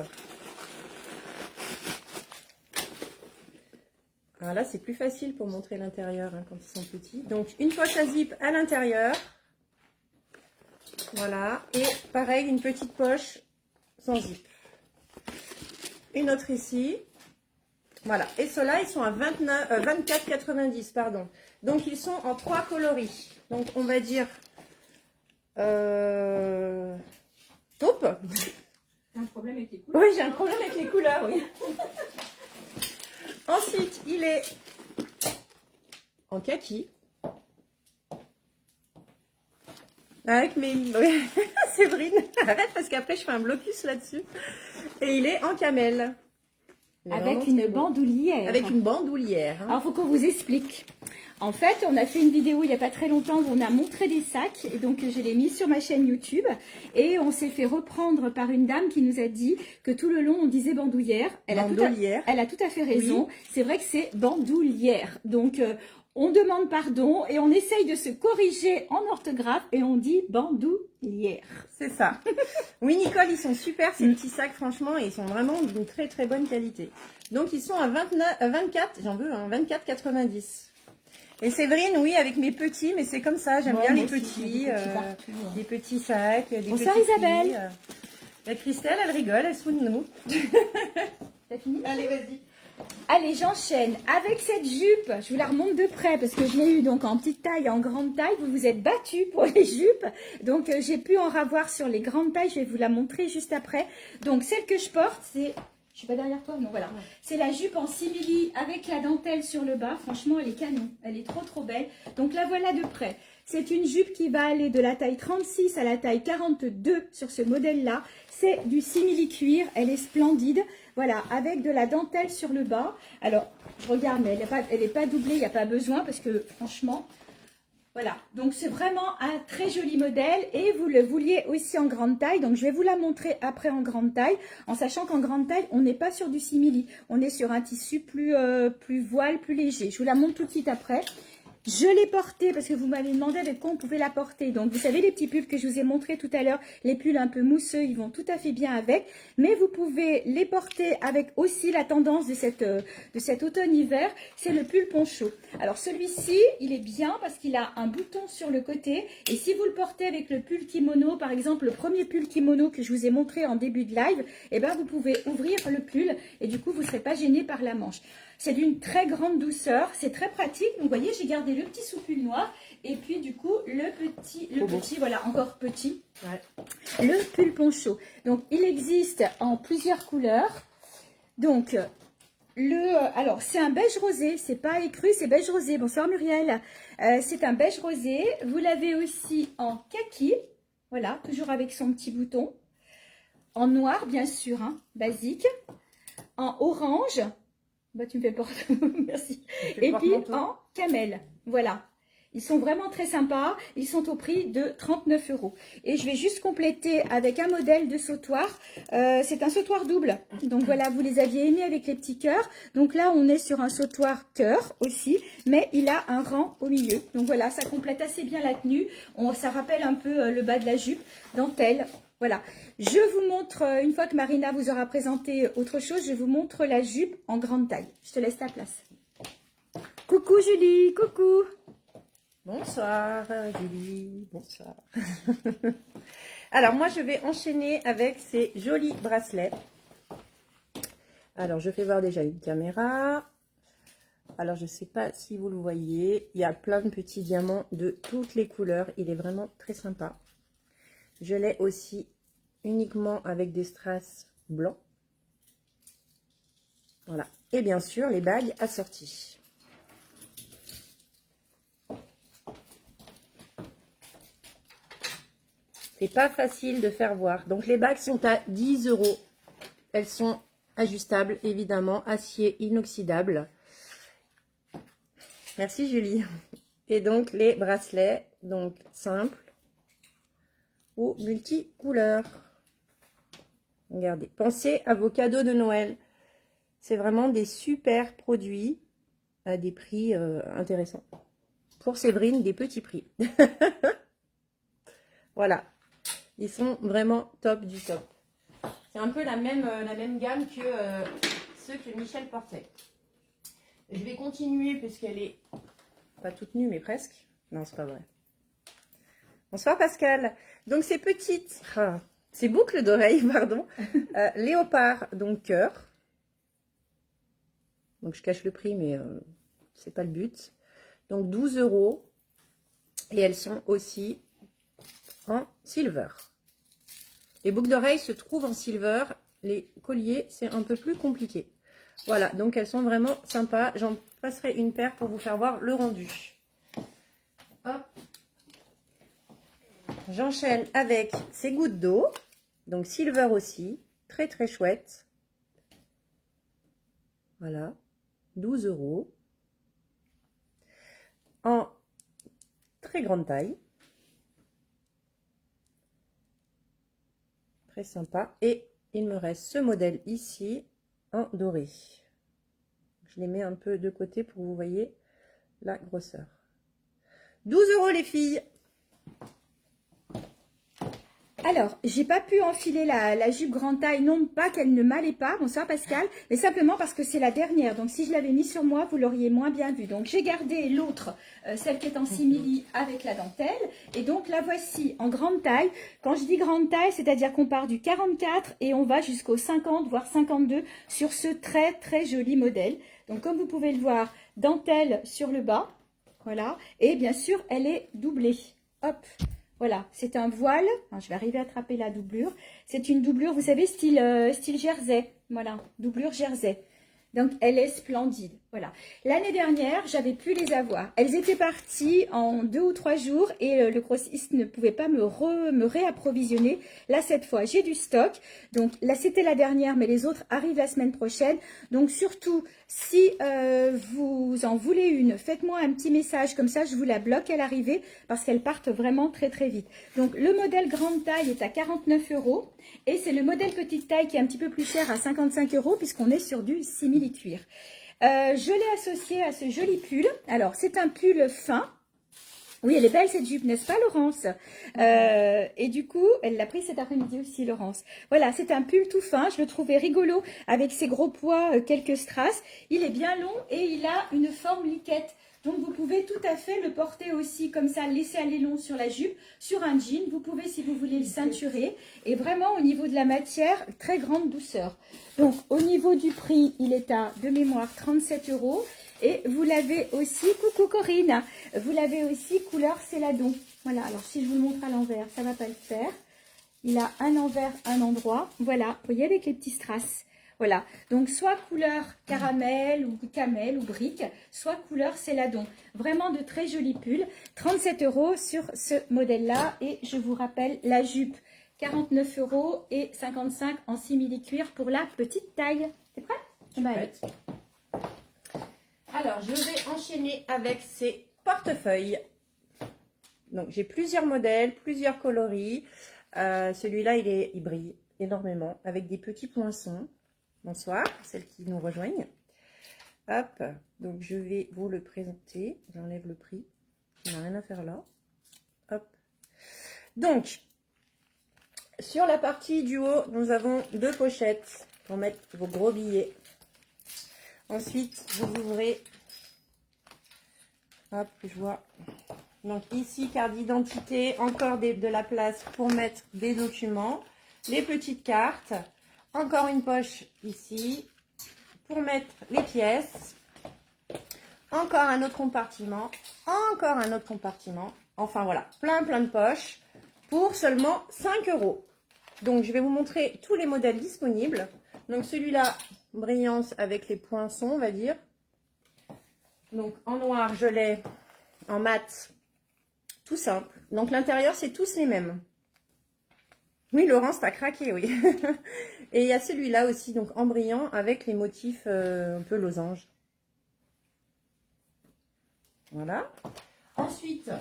Alors là, c'est plus facile pour montrer l'intérieur hein, quand ils sont petits. Donc, une poche à zip à l'intérieur. Voilà. Et pareil, une petite poche sans zip. Une autre ici. Voilà. Et ceux-là, ils sont à 24,90, pardon. Donc, ils sont en 3 coloris. Donc, on va dire taupe. J'ai un problème avec les couleurs. Oui, j'ai un problème avec les couleurs, oui. Ensuite, il est en kaki. Avec mes... Séverine, arrête parce qu'après je fais un blocus là-dessus. Et il est en camel. Avec une bandoulière. Avec une bandoulière. Hein. Alors, il faut qu'on vous explique. En fait, on a fait une vidéo il n'y a pas très longtemps où on a montré des sacs. Et donc, je l'ai mis sur ma chaîne YouTube. Et on s'est fait reprendre par une dame qui nous a dit que tout le long, on disait bandoulière. Elle a tout à fait raison. Oui. C'est vrai que c'est bandoulière. Donc, on demande pardon et on essaye de se corriger en orthographe et on dit bandoulière. C'est ça. Oui, Nicole, ils sont super ces petits sacs, franchement, et ils sont vraiment d'une très très bonne qualité. Donc, ils sont à 24, j'en veux, hein, 24,90. Et Séverine, oui, avec mes petits, mais c'est comme ça, j'aime bien les petits, des petits sacs, des Bonsoir petits Isabelle. La Christelle, elle rigole, elle se fout de nous. T'as fini? Allez, vas-y. Allez, j'enchaîne avec cette jupe. Je vous la remonte de près parce que je l'ai eu donc en petite taille et en grande taille. Vous vous êtes battus pour les jupes. Donc, j'ai pu en ravoir sur les grandes tailles. Je vais vous la montrer juste après. Donc, celle que je porte, c'est... Je suis pas derrière toi, non, voilà. Ouais. C'est la jupe en simili avec la dentelle sur le bas. Franchement, elle est canon. Elle est trop, trop belle. Donc, la voilà de près. C'est une jupe qui va aller de la taille 36 à la taille 42 sur ce modèle-là. C'est du simili cuir. Elle est splendide. Voilà, avec de la dentelle sur le bas. Alors, je regarde, mais elle n'est pas doublée. Il n'y a pas besoin parce que, franchement... Voilà, donc c'est vraiment un très joli modèle et vous le vouliez aussi en grande taille. Donc je vais vous la montrer après en grande taille, en sachant qu'en grande taille, on n'est pas sur du simili. On est sur un tissu plus voile, plus léger. Je vous la montre tout de suite après. Je l'ai portée parce que vous m'avez demandé avec quoi on pouvait la porter. Donc, vous savez, les petits pulls que je vous ai montrés tout à l'heure, les pulls un peu mousseux, ils vont tout à fait bien avec. Mais vous pouvez les porter avec aussi la tendance de cet automne-hiver, c'est le pull poncho. Alors, celui-ci, il est bien parce qu'il a un bouton sur le côté. Et si vous le portez avec le pull kimono, par exemple, le premier pull kimono que je vous ai montré en début de live, eh ben, vous pouvez ouvrir le pull et du coup, vous ne serez pas gêné par la manche. C'est d'une très grande douceur, c'est très pratique. Donc, vous voyez, j'ai gardé le petit sous-pull noir et puis du coup, le petit, voilà, encore petit, ouais. Le pull poncho. Donc, il existe en plusieurs couleurs. Donc, alors, c'est un beige rosé, c'est pas écru, c'est beige rosé. Bonsoir Muriel. C'est un beige rosé. Vous l'avez aussi en kaki, voilà, toujours avec son petit bouton. En noir, bien sûr, hein, basique. En orange. Bah, tu me fais porte. Merci. Et puis en camel. Voilà. Ils sont vraiment très sympas. Ils sont au prix de 39 €. Et je vais juste compléter avec un modèle de sautoir. C'est un sautoir double. Donc voilà, vous les aviez aimés avec les petits cœurs. Donc là, on est sur un sautoir cœur aussi. Mais il a un rang au milieu. Donc voilà, ça complète assez bien la tenue. Ça rappelle un peu le bas de la jupe. Dentelle. Voilà, je vous montre, une fois que Marina vous aura présenté autre chose, je vous montre la jupe en grande taille. Je te laisse ta place. Coucou Julie, coucou. Bonsoir Julie, bonsoir. Alors moi je vais enchaîner avec ces jolis bracelets. Alors je fais voir déjà une caméra. Alors je ne sais pas si vous le voyez, il y a plein de petits diamants de toutes les couleurs. Il est vraiment très sympa. Je l'ai aussi uniquement avec des strass blancs. Voilà. Et bien sûr, les bagues assorties. C'est pas facile de faire voir. Donc, les bagues sont à 10 €. Elles sont ajustables, évidemment. Acier inoxydable. Merci, Julie. Et donc, les bracelets, donc simples ou multicouleurs. Regardez, pensez à vos cadeaux de Noël. C'est vraiment des super produits à des prix intéressants. Pour Séverine, des petits prix. Voilà, ils sont vraiment top du top. C'est un peu la même gamme que ceux que Michel portait. Je vais continuer puisqu'elle est pas toute nue, mais presque. Non, c'est pas vrai. Bonsoir Pascal. Donc ces petites, ces boucles d'oreilles, pardon, léopard, donc cœur. Donc je cache le prix, mais c'est pas le but. Donc 12 €. Et elles sont aussi en silver. Les boucles d'oreilles se trouvent en silver. Les colliers, c'est un peu plus compliqué. Voilà, donc elles sont vraiment sympas. J'en passerai une paire pour vous faire voir le rendu. Hop. J'enchaîne avec ces gouttes d'eau. Donc silver aussi, très très chouette. Voilà, 12 €. En très grande taille. Très sympa. Et il me reste ce modèle ici en doré. Je les mets un peu de côté pour que vous voyez la grosseur. 12 € les filles. Alors, j'ai pas pu enfiler la jupe grande taille, non pas qu'elle ne m'allait pas, bonsoir Pascal, mais simplement parce que c'est la dernière. Donc, si je l'avais mis sur moi, vous l'auriez moins bien vu. Donc, j'ai gardé l'autre, celle qui est en simili avec la dentelle. Et donc, la voici en grande taille. Quand je dis grande taille, c'est-à-dire qu'on part du 44 et on va jusqu'au 50, voire 52 sur ce très, très joli modèle. Donc, comme vous pouvez le voir, dentelle sur le bas, voilà. Et bien sûr, elle est doublée. Hop. Voilà, c'est un voile. Alors, je vais arriver à attraper la doublure. C'est une doublure, vous savez, style jersey. Voilà, doublure jersey. Donc, elle est splendide. Voilà. L'année dernière, j'avais pu les avoir. Elles étaient parties en 2 ou 3 jours et le grossiste ne pouvait pas me réapprovisionner. Là, cette fois, j'ai du stock. Donc, là, c'était la dernière, mais les autres arrivent la semaine prochaine. Donc, surtout, si vous en voulez une, faites-moi un petit message. Comme ça, je vous la bloque à l'arrivée parce qu'elles partent vraiment très, très vite. Donc, le modèle grande taille est à 49 € et c'est le modèle petite taille qui est un petit peu plus cher à 55 € puisqu'on est sur du simili-cuir. Je l'ai associé à ce joli pull. Alors, c'est un pull fin. Oui, elle est belle cette jupe, n'est-ce pas Laurence? Et du coup, elle l'a pris cet après-midi aussi, Laurence. Voilà, c'est un pull tout fin. Je le trouvais rigolo avec ses gros pois, quelques strass. Il est bien long et il a une forme liquette. Donc, vous pouvez tout à fait le porter aussi comme ça, laisser aller long sur la jupe, sur un jean. Vous pouvez, si vous voulez, le ceinturer. Et vraiment, au niveau de la matière, très grande douceur. Donc, au niveau du prix, il est à, de mémoire, 37 €. Et vous l'avez aussi, coucou Corinne, vous l'avez aussi couleur céladon. Voilà, alors si je vous le montre à l'envers, ça ne va pas le faire. Il a un envers, un endroit. Voilà, vous voyez avec les petits strass. Voilà, donc soit couleur caramel ou camel ou brique, soit couleur céladon. Vraiment de très jolis pulls. 37 € sur ce modèle-là. Et je vous rappelle la jupe, 49 € et 55 en simili-cuir pour la petite taille. T'es prête? Prête. Alors, je vais enchaîner avec ces portefeuilles. Donc, j'ai plusieurs modèles, plusieurs coloris. Celui-là, il brille énormément avec des petits poinçons. Bonsoir, celles qui nous rejoignent. Hop, donc je vais vous le présenter. J'enlève le prix. Il n'y a rien à faire là. Hop. Donc, sur la partie du haut, nous avons 2 pochettes pour mettre vos gros billets. Ensuite, vous ouvrez. Hop, je vois. Donc ici, carte d'identité, encore de la place pour mettre des documents, les petites cartes, encore une poche ici pour mettre les pièces, encore un autre compartiment, encore un autre compartiment. Enfin voilà, plein de poches pour seulement 5 €. Donc je vais vous montrer tous les modèles disponibles. Donc celui-là, brillance avec les poinçons, on va dire. Donc en noir, je l'ai en mat, tout simple. Donc l'intérieur, c'est tous les mêmes. Oui, Laurence, t'as craqué, oui. Et il y a celui-là aussi, donc en brillant, avec les motifs un peu losange. Voilà. Ensuite,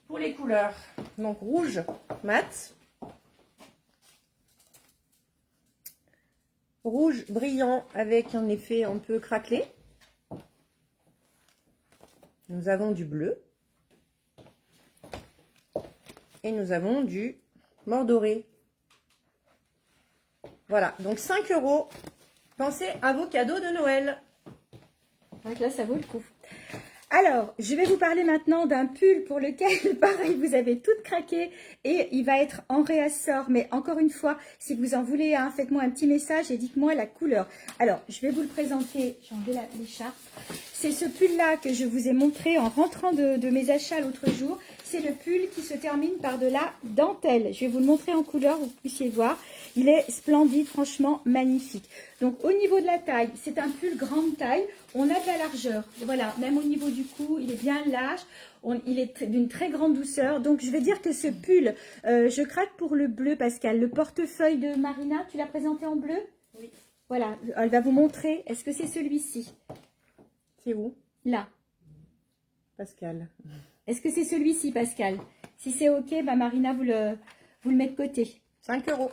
pour les couleurs, donc rouge mat, rouge brillant avec un effet un peu craquelé. Nous avons du bleu. Et nous avons du mordoré. Voilà, donc 5 €. Pensez à vos cadeaux de Noël. Donc là, ça vaut le coup. Alors, je vais vous parler maintenant d'un pull pour lequel, pareil, vous avez tout craqué et il va être en réassort. Mais encore une fois, si vous en voulez un, faites-moi un petit message et dites-moi la couleur. Alors, je vais vous le présenter. J'ai enlevé l'écharpe. C'est ce pull-là que je vous ai montré en rentrant de mes achats l'autre jour. c'est le pull qui se termine par de la dentelle. Je vais vous le montrer en couleur, vous puissiez voir. Il est splendide, franchement magnifique. Donc au niveau de la taille, c'est un pull grande taille. On a de la largeur. Voilà, même au niveau du cou, il est bien large. Il est d'une très grande douceur. Donc je vais dire que ce pull, je craque pour le bleu, Pascal. Le portefeuille de Marina, tu l'as présenté en bleu? Oui. Voilà, elle va vous montrer. Est-ce que c'est celui-ci? C'est où? Là. Pascal. Est-ce que c'est celui-ci, Pascal? Si c'est OK, bah Marina, vous le mettez de côté. 5 €.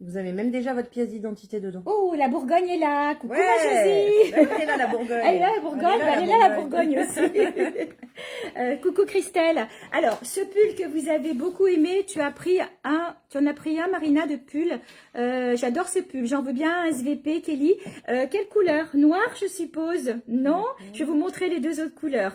Vous avez même déjà votre pièce d'identité dedans. Oh, la Bourgogne est là. Coucou, Ouais, ma Josie. elle est là, la Bourgogne. Elle est là, la Bourgogne. Elle est là, la Bourgogne aussi. Coucou, Christelle. Alors, ce pull que vous avez beaucoup aimé, tu en as pris un, Marina, de pull. J'adore ce pull. J'en veux bien un SVP, Kelly. Quelle couleur? Noir, je suppose? Non? Je vais vous montrer les deux autres couleurs.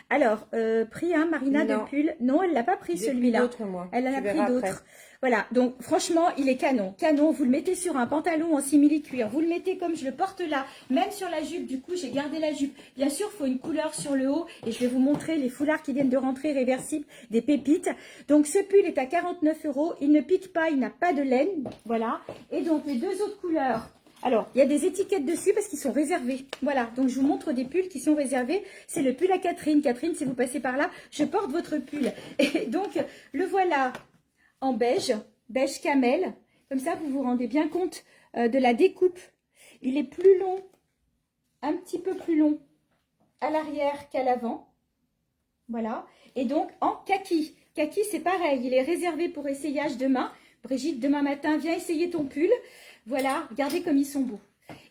Alors, pris un, Marina, Non. de pull. Non, elle l'a pas pris, celui-là. Elle en a pris d'autres. Voilà, donc franchement, il est canon. Canon, vous le mettez sur un pantalon en simili-cuir. Vous le mettez comme je le porte là, même sur la jupe. Du coup, j'ai gardé la jupe. Bien sûr, il faut une couleur sur le haut. Et je vais vous montrer les foulards qui viennent de rentrer réversibles, des pépites. Donc, ce pull est à 49 €. Il ne pique pas, il n'a pas de laine. Voilà. Et donc, les deux autres couleurs. Alors, il y a des étiquettes dessus parce qu'ils sont réservés. Voilà, donc je vous montre des pulls qui sont réservés. C'est le pull à Catherine. Catherine, si vous passez par là, je porte votre pull. Et donc, le voilà en beige, beige camel. Comme ça, vous vous rendez bien compte de la découpe. Il est plus long, un petit peu plus long à l'arrière qu'à l'avant. Voilà. Et donc, en kaki. Kaki, c'est pareil. Il est réservé pour essayage demain. Brigitte, demain matin, viens essayer ton pull. Voilà, regardez comme ils sont beaux.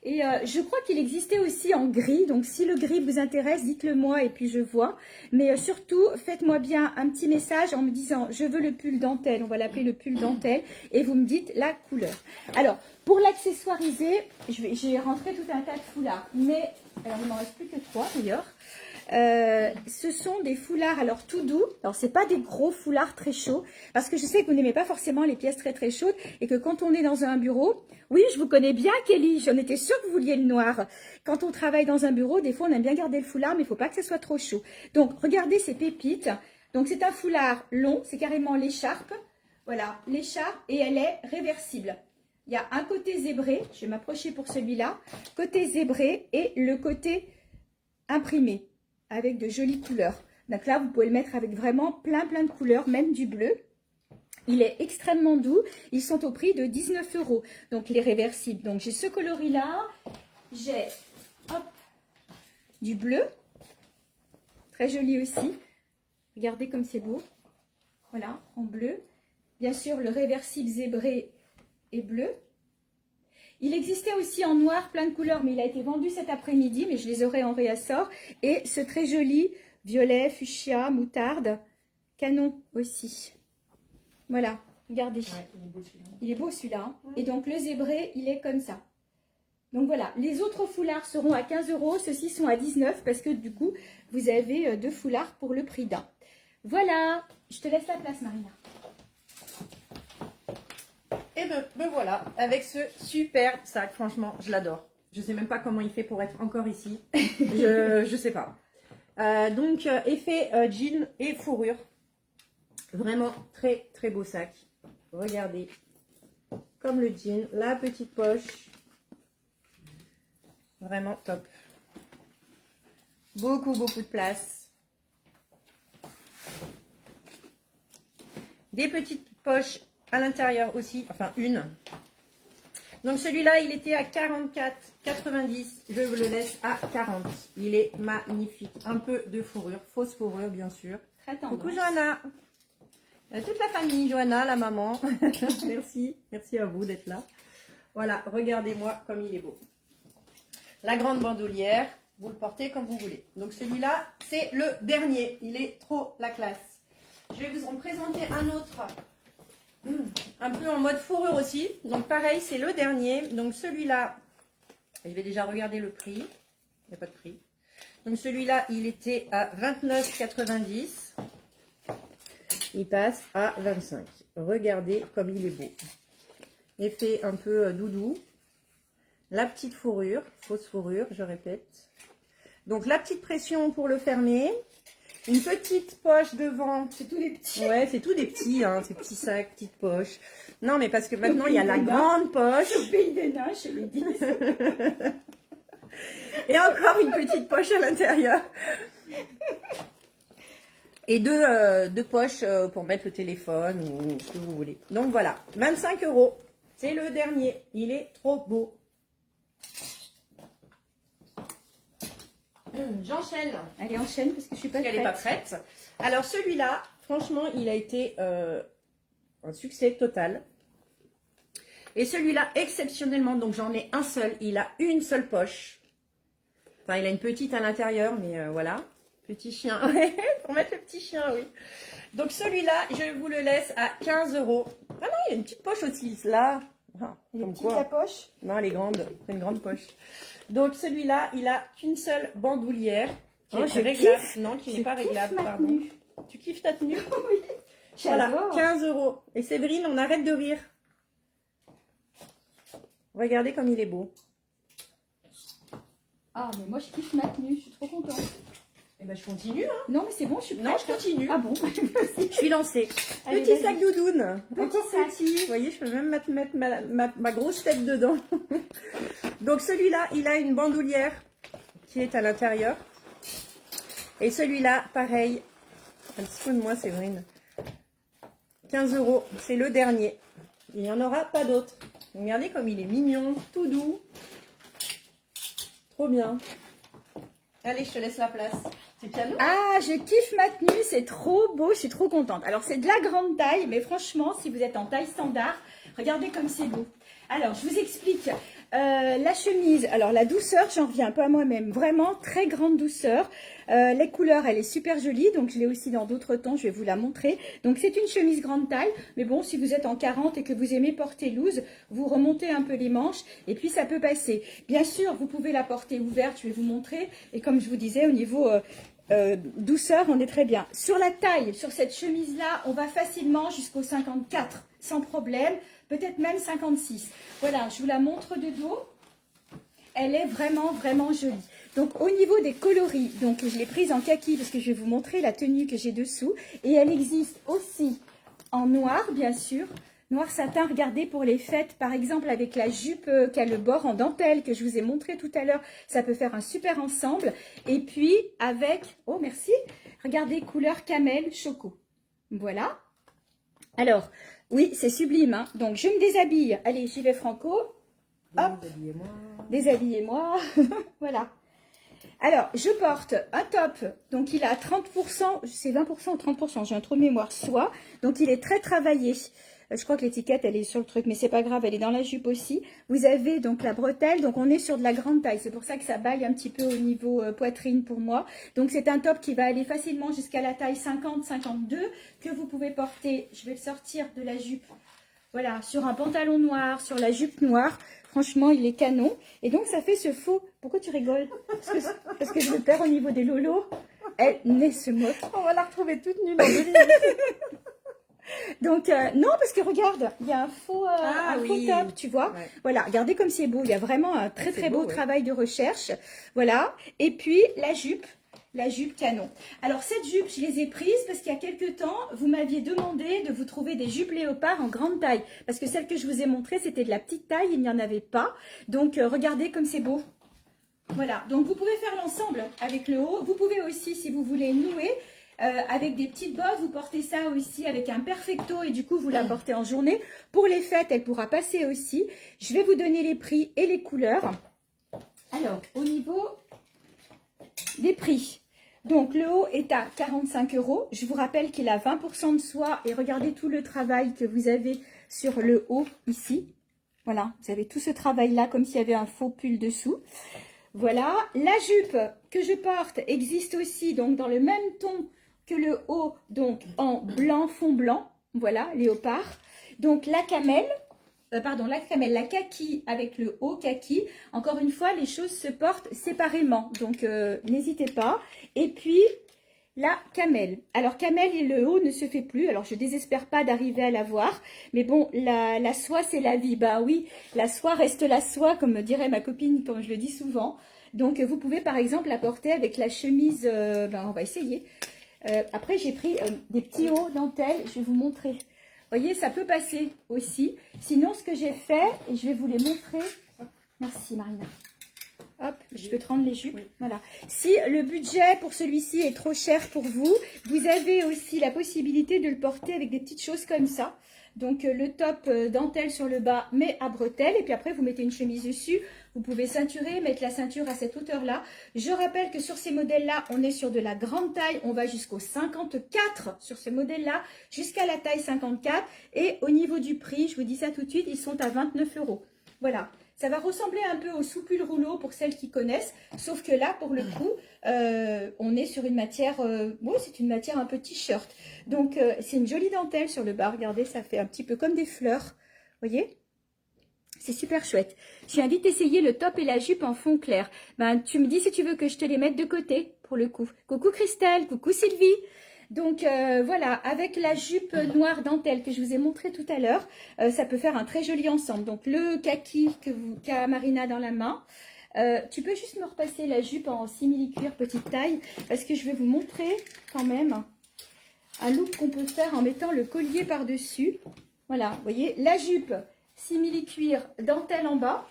Et je crois qu'il existait aussi en gris. Donc, si le gris vous intéresse, dites-le moi et puis je vois. Mais surtout, faites-moi bien un petit message en me disant, je veux le pull dentelle. On va l'appeler le pull dentelle. Et vous me dites la couleur. Alors, pour l'accessoiriser, j'ai rentré tout un tas de foulards. Mais, alors il m'en reste plus que 3 d'ailleurs. Ce sont des foulards alors tout doux. Alors c'est pas des gros foulards très chauds parce que je sais que vous n'aimez pas forcément les pièces très très chaudes et que quand on est dans un bureau, oui je vous connais bien Kelly, j'en étais sûre que vous vouliez le noir. Quand on travaille dans un bureau, des fois on aime bien garder le foulard mais il faut pas que ce soit trop chaud. Donc regardez ces pépites. Donc c'est un foulard long, c'est carrément l'écharpe. Voilà l'écharpe et elle est réversible. Il y a un côté zébré, je vais m'approcher pour celui-là, côté zébré et le côté imprimé avec de jolies couleurs. Donc là, vous pouvez le mettre avec vraiment plein de couleurs, même du bleu. Il est extrêmement doux. Ils sont au prix de 19 €. Donc les réversibles. Donc j'ai ce coloris-là. J'ai du bleu. Très joli aussi. Regardez comme c'est beau. Voilà, en bleu. Bien sûr, le réversible zébré est bleu. Il existait aussi en noir, plein de couleurs, mais il a été vendu cet après-midi, mais je les aurai en réassort. Et ce très joli violet, fuchsia, moutarde, canon aussi. Voilà, regardez. Ouais, il est beau celui-là. Hein. Et donc le zébré, il est comme ça. Donc voilà, les autres foulards seront à 15 €, ceux-ci sont à 19 parce que du coup, vous avez 2 foulards pour le prix d'un. Voilà, je te laisse la place Marina. Et me voilà avec ce super sac, franchement, je l'adore. Je sais même pas comment il fait pour être encore ici. Je sais pas. Donc, effet jean et fourrure. Vraiment très très beau sac. Regardez. Comme le jean, la petite poche. Vraiment top. Beaucoup de place. Des petites poches à l'intérieur aussi, enfin une. Donc celui-là, il était à 44,90. Je vous le laisse à 40. Il est magnifique. Un peu de fourrure, fausse fourrure bien sûr. Très tendance. Coucou Johanna. Toute la famille, Johanna, la maman. Merci à vous d'être là. Voilà, regardez-moi comme il est beau. La grande bandoulière, vous le portez comme vous voulez. Donc celui-là, c'est le dernier. Il est trop la classe. Je vais vous en présenter un autre. Un peu en mode fourrure aussi. Donc pareil, c'est le dernier. Donc celui-là, je vais déjà regarder le prix. Il n'y a pas de prix. Donc celui-là, il était à 29,90. Il passe à 25. Regardez comme il est beau. Effet un peu doudou. La petite fourrure, fausse fourrure, je répète. Donc la petite pression pour le fermer. Une petite poche devant. C'est tous les petits. Ouais, c'est tout des petits, hein, ces petits sacs, petites poches. Non, mais parce que maintenant, il y a la grande poche. Au pays des nains, chez les 10. Et encore une petite poche à l'intérieur. Et deux poches pour mettre le téléphone ou ce que vous voulez. Donc voilà, 25 €. C'est le dernier. Il est trop beau. J'enchaîne. Allez, enchaîne parce que je suis pas Elle n'est pas prête. Alors celui-là, franchement, il a été un succès total. Et celui-là, exceptionnellement, donc j'en ai un seul. Il a une seule poche. Enfin, il a une petite à l'intérieur, mais voilà. Petit chien. Pour mettre le petit chien, oui. Donc celui-là, je vous le laisse à 15 €. Ah non, il y a une petite poche aussi, là. Ah, Elle est comme petite quoi. la poche. Non, elle est grande. C'est une grande poche. Donc celui-là, il a qu'une seule bandoulière. Qui est je réglable. kiffe. Non, qui Je n'est pas kiffe réglable, ma pardon. tenue. Tu kiffes ta tenue? Oui. Voilà, J'adore. 15 €. Et Séverine, on arrête de rire. Regardez comme il est beau. Ah, mais moi, je kiffe ma tenue. Je suis trop contente. Eh ben, je continue, hein. Non, mais c'est bon, je suis prête. Non, je continue. Ah bon? Je suis lancée. Allez, Petit vas-y. sac doudoune. Petit Encore sac. petit. Vous voyez, je peux même mettre ma grosse tête dedans. Donc celui-là, il a une bandoulière qui est à l'intérieur. Et celui-là, pareil. Un petit peu de moi, Séverine. 15 €. C'est le dernier. Il n'y en aura pas d'autre. Regardez comme il est mignon, tout doux. Trop bien. Allez, je te laisse la place. C'est piano. Ah, je kiffe ma tenue, c'est trop beau, je suis trop contente. Alors, c'est de la grande taille, mais franchement, si vous êtes en taille standard, regardez comme c'est beau. Alors, je vous explique. La chemise, alors la douceur, j'en reviens pas à moi-même. Vraiment, très grande douceur. Les couleurs, elle est super jolie. Donc, je l'ai aussi dans d'autres tons, je vais vous la montrer. Donc, c'est une chemise grande taille. Mais bon, si vous êtes en 40 et que vous aimez porter loose, vous remontez un peu les manches et puis ça peut passer. Bien sûr, vous pouvez la porter ouverte, je vais vous montrer. Et comme je vous disais, au niveau douceur, on est très bien. Sur la taille, sur cette chemise-là, on va facilement jusqu'au 54, sans problème. Peut-être même 56. Voilà, je vous la montre de dos. Elle est vraiment, vraiment jolie. Donc, au niveau des coloris, donc je l'ai prise en kaki parce que je vais vous montrer la tenue que j'ai dessous. Et elle existe aussi en noir, bien sûr. Noir satin, regardez, pour les fêtes, par exemple, avec la jupe qui a le bord en dentelle que je vous ai montré tout à l'heure. Ça peut faire un super ensemble. Et puis, avec, oh merci, regardez, couleur camel choco. Voilà. Alors, oui, c'est sublime, hein. Donc, je me déshabille. Allez, j'y vais franco. Hop, déshabillez-moi. Voilà. Alors, je porte un top. Donc, il a 30%, c'est 20% ou 30%, j'ai un trou de mémoire, soit. Donc, il est très travaillé. Je crois que l'étiquette, elle est sur le truc, mais c'est pas grave, elle est dans la jupe aussi. Vous avez donc la bretelle, donc on est sur de la grande taille. C'est pour ça que ça baille un petit peu au niveau poitrine pour moi. Donc, c'est un top qui va aller facilement jusqu'à la taille 50-52 que vous pouvez porter. Je vais le sortir de la jupe. Voilà, sur un pantalon noir, sur la jupe noire. Franchement, il est canon. Et donc, ça fait ce faux... Pourquoi tu rigoles? Parce que je le perds au niveau des lolos. Elle se moque. On va la retrouver toute nue dans 2 minutes. Donc, non, parce que regarde, il y a un faux, oui. top, tu vois. Ouais. Voilà, regardez comme c'est beau. Il y a vraiment un très, C'est très beau beau, ouais. travail de recherche. Voilà. Et puis, la jupe canon. Alors, cette jupe, je les ai prises parce qu'il y a quelques temps, vous m'aviez demandé de vous trouver des jupes léopard en grande taille. Parce que celle que je vous ai montrée, c'était de la petite taille, il n'y en avait pas. Donc, regardez comme c'est beau. Voilà, donc vous pouvez faire l'ensemble avec le haut. Vous pouvez aussi, si vous voulez, nouer. Avec des petites bosses, vous portez ça aussi avec un perfecto et du coup vous la portez en journée. Pour les fêtes, elle pourra passer aussi. Je vais vous donner les prix et les couleurs. Alors, au niveau des prix, donc le haut est à 45 €. Je vous rappelle qu'il a 20% de soie et regardez tout le travail que vous avez sur le haut ici. Voilà, vous avez tout ce travail-là comme s'il y avait un faux pull dessous. Voilà, la jupe que je porte existe aussi donc dans le même ton que le haut, donc en blanc, fond blanc, voilà, léopard. Donc la camel, la kaki avec le haut kaki. Encore une fois, les choses se portent séparément, donc n'hésitez pas. Et puis la camel. Alors camel et le haut ne se fait plus, alors je désespère pas d'arriver à l'avoir. Mais bon, la soie c'est la vie, bah oui, la soie reste la soie, comme dirait ma copine, comme je le dis souvent. Donc vous pouvez par exemple la porter avec la chemise, on va essayer. Après, j'ai pris des petits hauts dentelle. Je vais vous montrer. Vous voyez, ça peut passer aussi. Sinon, ce que j'ai fait, et je vais vous les montrer. Merci, Marina. Hop, je peux te rendre les jupes. Oui. Voilà. Si le budget pour celui-ci est trop cher pour vous, vous avez aussi la possibilité de le porter avec des petites choses comme ça. Donc, le top dentelle sur le bas, mais à bretelles. Et puis après, vous mettez une chemise dessus. Vous pouvez ceinturer, mettre la ceinture à cette hauteur-là. Je rappelle que sur ces modèles-là, on est sur de la grande taille. On va jusqu'au 54 sur ce modèle-là, jusqu'à la taille 54. Et au niveau du prix, je vous dis ça tout de suite, ils sont à 29 €. Voilà. Ça va ressembler un peu au soupul rouleau pour celles qui connaissent, sauf que là, pour le coup, on est sur une matière, c'est une matière un peu t-shirt. Donc, c'est une jolie dentelle sur le bas. Regardez, ça fait un petit peu comme des fleurs. Vous voyez? C'est super chouette. Je t'invite à essayer le top et la jupe en fond clair. Ben, tu me dis si tu veux que je te les mette de côté pour le coup. Coucou Christelle, coucou Sylvie. Donc voilà, avec la jupe noire dentelle que je vous ai montré tout à l'heure, ça peut faire un très joli ensemble. Donc le kaki qu'a Marina dans la main. Tu peux juste me repasser la jupe en simili-cuir petite taille parce que je vais vous montrer quand même un look qu'on peut faire en mettant le collier par-dessus. Voilà, vous voyez, la jupe simili-cuir dentelle en bas.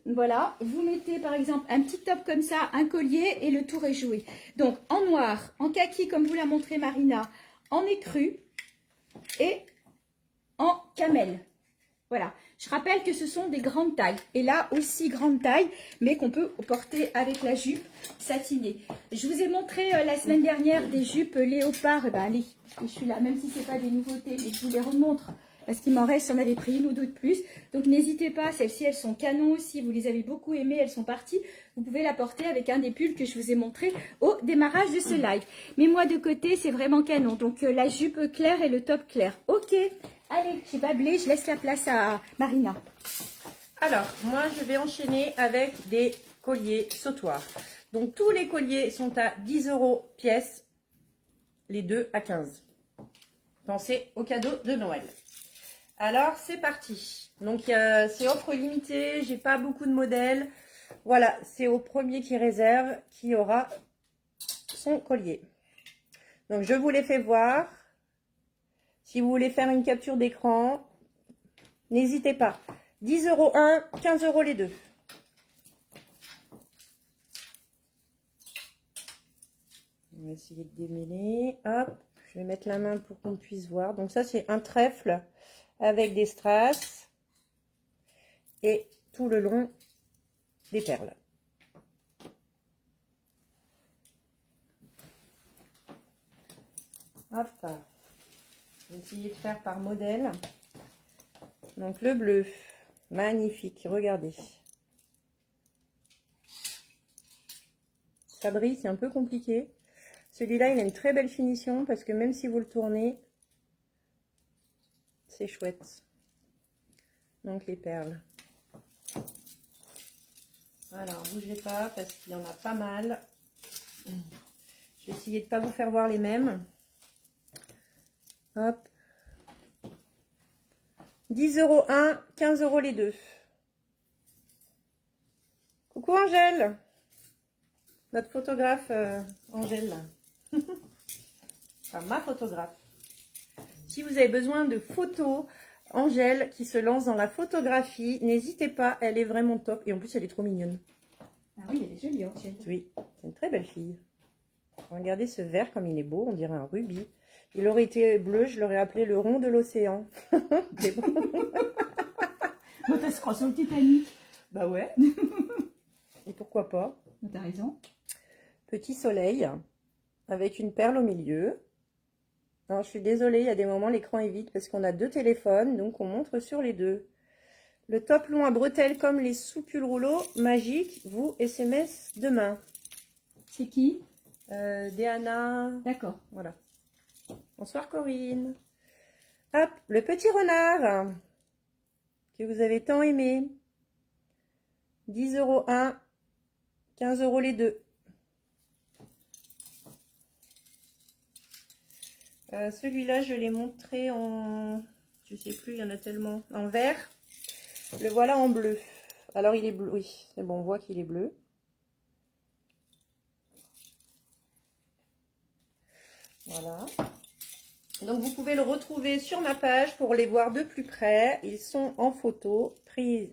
Voilà, vous mettez par exemple un petit top comme ça, un collier et le tour est joué. Donc en noir, en kaki comme vous l'a montré Marina, en écru et en camel. Voilà, je rappelle que ce sont des grandes tailles. Et là aussi grande taille, mais qu'on peut porter avec la jupe satinée. Je vous ai montré la semaine dernière des jupes léopard. Eh ben, allez, je suis là, même si ce n'est pas des nouveautés, mais je vous les remontre. Parce qu'il m'en reste, on avait pris une ou deux de plus. Donc n'hésitez pas, celles-ci, elles sont canon aussi. Vous les avez beaucoup aimées, elles sont parties. Vous pouvez la porter avec un des pulls que je vous ai montré au démarrage de ce live. Mais moi, de côté, c'est vraiment canon. Donc la jupe claire et le top clair. Ok, allez, j'ai bablé, je laisse la place à Marina. Alors, moi, je vais enchaîner avec des colliers sautoirs. Donc, tous les colliers sont à 10 € pièce, les deux à 15. Pensez au cadeau de Noël. Alors, c'est parti. Donc, c'est offre limitée, j'ai pas beaucoup de modèles. Voilà, c'est au premier qui réserve qui aura son collier. Donc, je vous les fais voir. Si vous voulez faire une capture d'écran, n'hésitez pas. 10 € un, 15 € les deux. On va essayer de démêler. Hop, je vais mettre la main pour qu'on puisse voir. Donc ça, c'est un trèfle avec des strass et tout le long des perles. Hop, je vais essayer de faire par modèle. Donc le bleu, magnifique, regardez. Ça brille, c'est un peu compliqué. Celui-là, il a une très belle finition parce que même si vous le tournez, c'est chouette. Donc les perles. Alors, bougez pas parce qu'il y en a pas mal. Je vais essayer de ne pas vous faire voir les mêmes. Hop. 10 € un, 15 € les deux. Coucou Angèle. Notre photographe Angèle. Enfin, ma photographe. Si vous avez besoin de photos, Angèle qui se lance dans la photographie, n'hésitez pas, elle est vraiment top. Et en plus, elle est trop mignonne. Ah oui, elle est jolie, Angèle. Oui, c'est une très belle fille. Regardez ce vert comme il est beau, on dirait un rubis. Il aurait été bleu, je l'aurais appelé le rond de l'océan. C'est bon. Moi, ça se croit sur le Titanic. Bah ouais. Et pourquoi pas? T'as raison. Petit soleil avec une perle au milieu. Alors, je suis désolée, il y a des moments l'écran est vide parce qu'on a deux téléphones, donc on montre sur les deux. Le top long à bretelles comme les soupules rouleaux magiques, vous SMS demain. C'est qui? Déana. D'accord. Voilà. Bonsoir Corinne. Hop, le petit renard que vous avez tant aimé. 10 € un, 15 € les deux. Celui-là, je l'ai montré en... Je sais plus, il y en a tellement. En vert. Le voilà en bleu. Alors, il est bleu. Oui, c'est bon, on voit qu'il est bleu. Voilà. Donc, vous pouvez le retrouver sur ma page pour les voir de plus près. Ils sont en photo, prise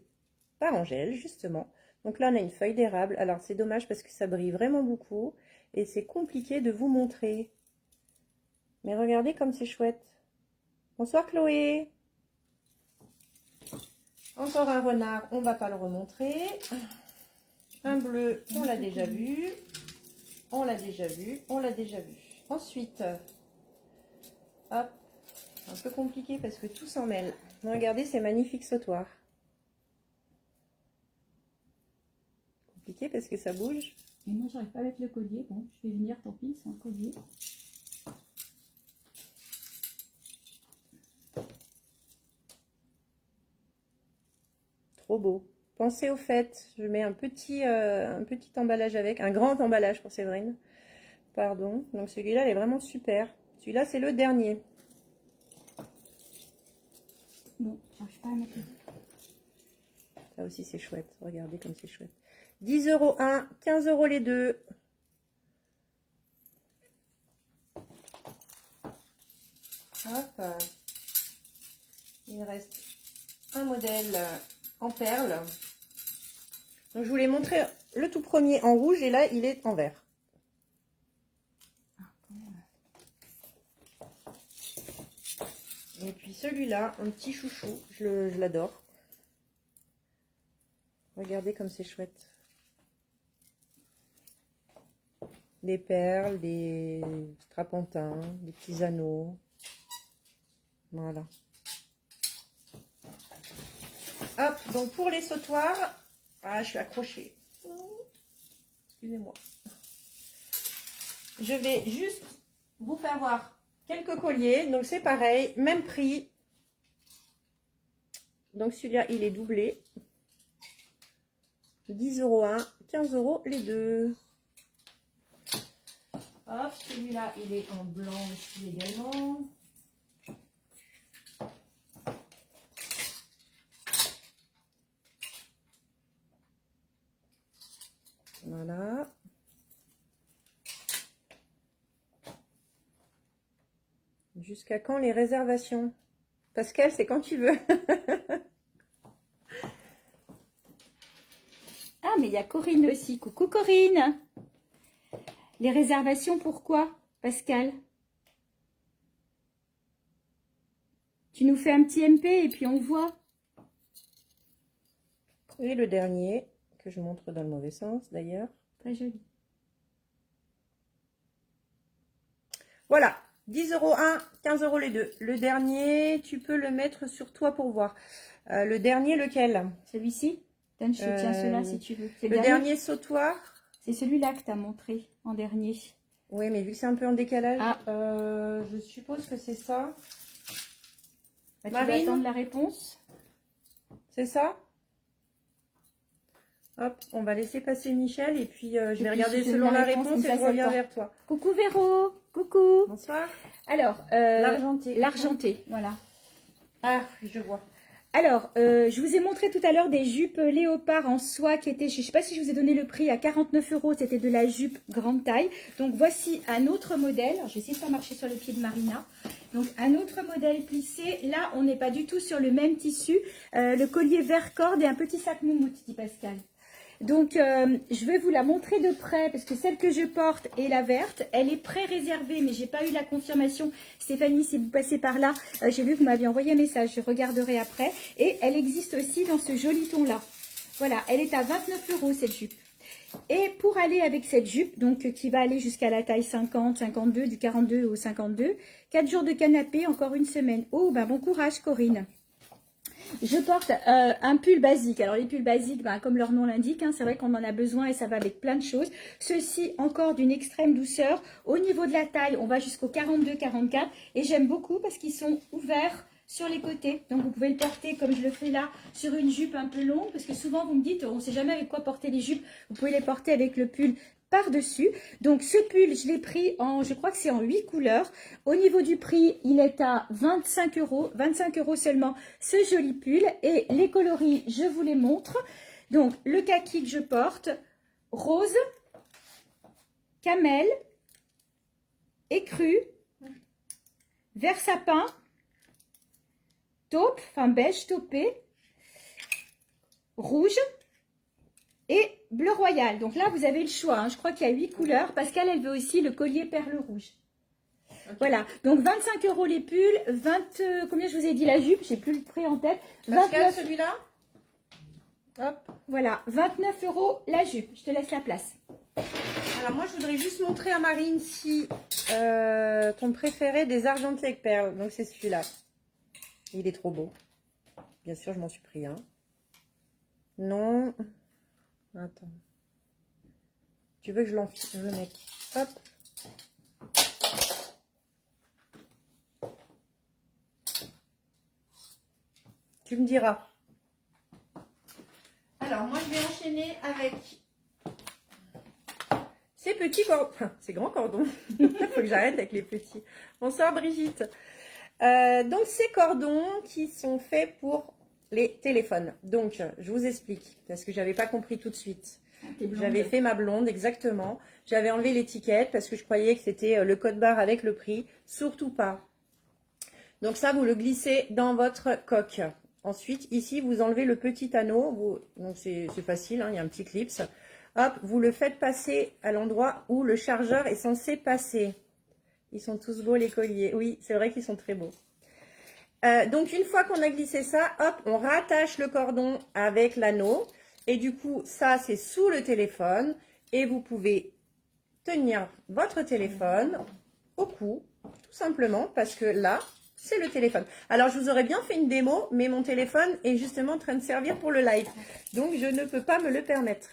par Angèle, justement. Donc là, on a une feuille d'érable. Alors, c'est dommage parce que ça brille vraiment beaucoup. Et c'est compliqué de vous montrer. Mais regardez comme c'est chouette. Bonsoir, Chloé. Encore un renard, on ne va pas le remontrer. Un bleu, on l'a déjà vu. On l'a déjà vu, on l'a déjà vu. Ensuite, hop, un peu compliqué parce que tout s'en mêle. Regardez ces magnifiques sautoirs. Compliqué parce que ça bouge. Et moi, j'arrive pas à mettre le collier. Bon, je vais venir, tant pis, c'est un collier. Trop beau. Pensez au fait, je mets un petit emballage avec, un grand emballage pour Séverine. Pardon. Donc celui-là, il est vraiment super. Celui-là, c'est le dernier. Bon, j'arrive pas à mettre. Ça aussi, c'est chouette. Regardez comme c'est chouette. 10 € un, 15 € les deux. Hop. Il reste un modèle en perles. Donc, je voulais montrer le tout premier en rouge et là, il est en vert. Et puis celui-là, un petit chouchou, je l'adore. Regardez comme c'est chouette. Des perles, des strapontins, des petits anneaux. Voilà. Hop, donc pour les sautoirs, ah, je suis accrochée. Excusez-moi. Je vais juste vous faire voir quelques colliers. Donc c'est pareil, même prix. Donc celui-là, il est doublé. 10 € un, 15 € les deux. Hop, celui-là, il est en blanc aussi également. Voilà. Jusqu'à quand les réservations? Pascal, c'est quand tu veux. Ah, mais il y a Corinne aussi. Coucou Corinne. Les réservations, pourquoi, Pascal? Tu nous fais un petit MP et puis on voit. Et le dernier, que je montre dans le mauvais sens d'ailleurs. Très joli. Voilà, 10 € un, 15 € les deux. Le dernier, tu peux le mettre sur toi pour voir. Le dernier, lequel? Celui-ci? Dan, je te tiens celui-là si tu veux. Le dernier sautoir? C'est celui-là que tu as montré en dernier. Oui, mais vu que c'est un peu en décalage, Ah. je suppose que c'est ça. Bah, tu vas attendre la réponse. C'est ça? Hop, on va laisser passer Michel et puis je vais regarder selon la réponse et je reviens vers toi. Coucou Véro, coucou. Bonsoir. Alors, l'argenté. L'argenté, voilà. Ah, je vois. Alors, je vous ai montré tout à l'heure des jupes léopard en soie qui étaient, je ne sais pas si je vous ai donné le prix, à 49 €. C'était de la jupe grande taille. Donc, voici un autre modèle. Alors, je vais essayer de ne pas marcher sur le pied de Marina. Donc, un autre modèle plissé. Là, on n'est pas du tout sur le même tissu. Le collier vert corde et un petit sac moumoute, dit Pascal. Donc, je vais vous la montrer de près parce que celle que je porte est la verte. Elle est pré-réservée, mais j'ai pas eu la confirmation. Stéphanie, si vous passez par là, j'ai vu que vous m'aviez envoyé un message. Je regarderai après. Et elle existe aussi dans ce joli ton-là. Voilà, elle est à 29 € cette jupe. Et pour aller avec cette jupe, donc qui va aller jusqu'à la taille 50, 52, du 42 au 52, 4 jours de canapé, encore une semaine. Oh, ben bon courage Corinne. Je porte un pull basique. Alors les pulls basiques, ben, comme leur nom l'indique, hein, c'est vrai qu'on en a besoin et ça va avec plein de choses. Ceci encore d'une extrême douceur. Au niveau de la taille, on va jusqu'au 42-44 et j'aime beaucoup parce qu'ils sont ouverts sur les côtés. Donc vous pouvez le porter comme je le fais là sur une jupe un peu longue parce que souvent vous me dites on ne sait jamais avec quoi porter les jupes. Vous pouvez les porter avec le pull par-dessus. Donc ce pull, je l'ai pris en, je crois que c'est en 8 couleurs. Au niveau du prix, il est à 25 €, 25 € seulement ce joli pull. Et les coloris, je vous les montre. Donc le kaki que je porte, rose, camel, écru, vert sapin, taupe, enfin beige taupé, rouge et bleu royal. Donc là, vous avez le choix. Hein. Je crois qu'il y a 8 couleurs. Pascal, elle veut aussi le collier perle rouge. Okay. Voilà. Donc 25 € les pulls. 20, combien je vous ai dit la jupe? J'ai plus le prix en tête. Pascal, celui-là. Hop. Voilà. 29 € la jupe. Je te laisse la place. Alors moi, je voudrais juste montrer à Marine si ton préféré des argentés avec perles. Donc c'est celui-là. Il est trop beau. Bien sûr, je m'en suis pris un. Non. Attends. Tu veux que je l'enfile, le mec? Hop. Tu me diras. Alors, moi, je vais enchaîner avec ces petits cordons. Enfin, ces grands cordons. Il faut que j'arrête avec les petits. Bonsoir, Brigitte. Donc, ces cordons qui sont faits pour les téléphones. Donc, je vous explique, parce que je n'avais pas compris tout de suite. J'avais fait ma blonde, exactement. J'avais enlevé l'étiquette parce que je croyais que c'était le code barre avec le prix. Surtout pas. Donc ça, vous le glissez dans votre coque. Ensuite, ici, vous enlevez le petit anneau. Donc c'est facile, hein, il y a un petit clip. Hop, vous le faites passer à l'endroit où le chargeur est censé passer. Ils sont tous beaux, les colliers. Oui, c'est vrai qu'ils sont très beaux. Donc, une fois qu'on a glissé ça, hop, on rattache le cordon avec l'anneau. Et du coup, ça, c'est sous le téléphone. Et vous pouvez tenir votre téléphone au cou, tout simplement, parce que là, c'est le téléphone. Alors, je vous aurais bien fait une démo, mais mon téléphone est justement en train de servir pour le live. Donc, je ne peux pas me le permettre.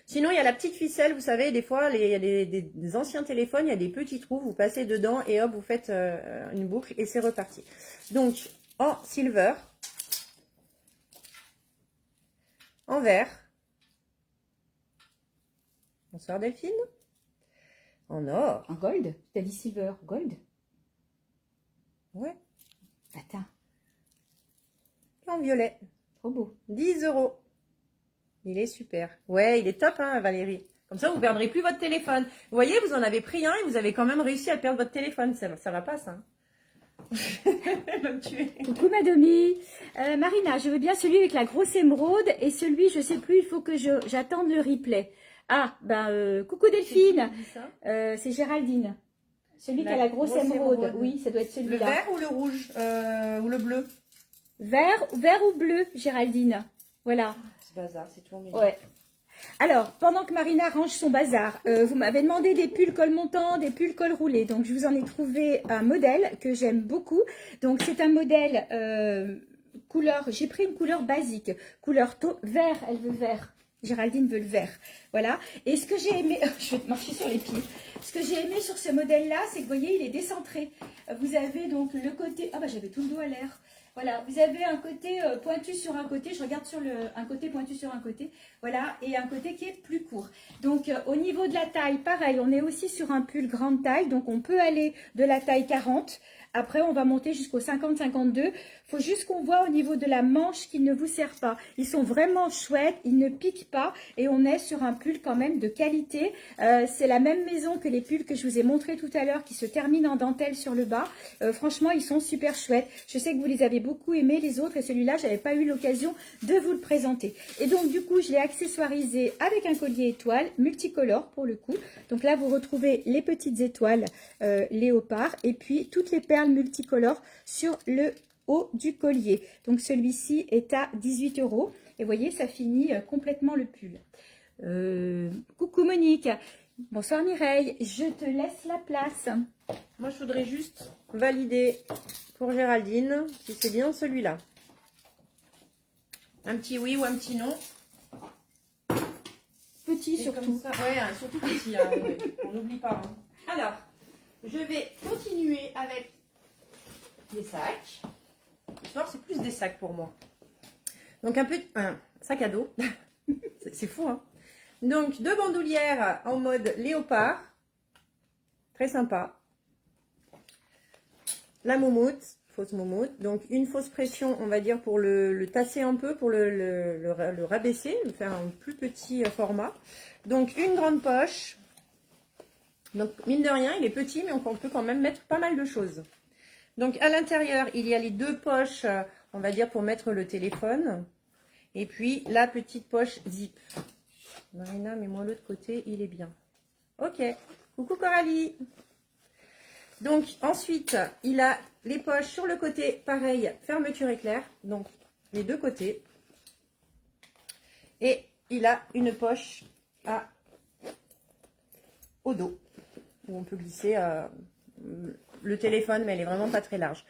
Sinon, il y a la petite ficelle, vous savez, des fois, il y a des anciens téléphones, il y a des petits trous, vous passez dedans et hop, vous faites une boucle et c'est reparti. Donc, en silver, en vert, bonsoir Delphine, en or. En gold? Tu as dit silver, gold? Ouais. Attends. En violet. Trop beau. 10 €. Il est super. Ouais, il est top, hein, Valérie. Comme ça, vous ne perdrez plus votre téléphone. Vous voyez, vous en avez pris un et vous avez quand même réussi à perdre votre téléphone. Ça va pas, ça. Elle va me tuer. Coucou, Madomi. Marina, je veux bien celui avec la grosse émeraude et celui, je sais plus, il faut que j'attende le replay. Ah, ben, coucou Delphine. C'est Géraldine. Celui qui a la grosse émeraude. Oui, ça doit être celui-là. Le vert ou le rouge ou le bleu? Vert ou bleu, Géraldine. Voilà. C'est bazar, c'est tout en milieu. Ouais. Alors, pendant que Marina range son bazar, vous m'avez demandé des pulls col montant, des pulls col roulé. Donc, je vous en ai trouvé un modèle que j'aime beaucoup. Donc, c'est un modèle couleur, j'ai pris une couleur basique, couleur vert, elle veut vert. Géraldine veut le vert. Voilà. Et ce que j'ai aimé, je vais te marcher sur les pieds. Ce que j'ai aimé sur ce modèle-là, c'est que vous voyez, il est décentré. Vous avez donc le côté, ah bah j'avais tout le dos à l'air. Voilà, vous avez un côté pointu sur un côté, je regarde sur un côté pointu sur un côté, voilà, et un côté qui est plus court. Donc au niveau de la taille, pareil, on est aussi sur un pull grande taille, donc on peut aller de la taille 40, après on va monter jusqu'au 50-52. Il faut juste qu'on voit au niveau de la manche qu'il ne vous sert pas. Ils sont vraiment chouettes, ils ne piquent pas, et on est sur un pull quand même de qualité. C'est la même maison que les pulls que je vous ai montré tout à l'heure, qui se terminent en dentelle sur le bas. Franchement, ils sont super chouettes. Je sais que vous les avez beaucoup aimés les autres et celui-là j'avais pas eu l'occasion de vous le présenter et donc du coup je l'ai accessoirisé avec un collier étoile multicolore pour le coup. Donc là vous retrouvez les petites étoiles léopard et puis toutes les perles multicolores sur le haut du collier. Donc celui-ci est à 18 € et vous voyez ça finit complètement le pull. Coucou Monique. Bonsoir Mireille, je te laisse la place. Moi, je voudrais juste valider pour Géraldine si c'est bien celui-là. Un petit oui ou un petit non. Petit surtout. Ça, ouais, surtout petit, hein, ouais, on n'oublie pas. Hein. Alors, je vais continuer avec les sacs. Non, c'est plus des sacs pour moi. Donc, un sac à dos. C'est fou, hein. Donc, deux bandoulières en mode léopard. Très sympa. La moumoute, fausse moumoute. Donc, une fausse pression, on va dire, pour le tasser un peu, pour le rabaisser, le faire un plus petit format. Donc, une grande poche Donc, mine de rien, il est petit, mais on peut quand même mettre pas mal de choses. Donc, à l'intérieur, il y a les deux poches, on va dire, pour mettre le téléphone. Et puis, la petite poche zip. Marina, mets-moi l'autre côté, il est bien. Ok. Coucou Coralie. Donc, ensuite, il a les poches sur le côté, pareil, fermeture éclair. Donc, les deux côtés. Et il a une poche au dos, où on peut glisser le téléphone, mais elle est vraiment pas très large.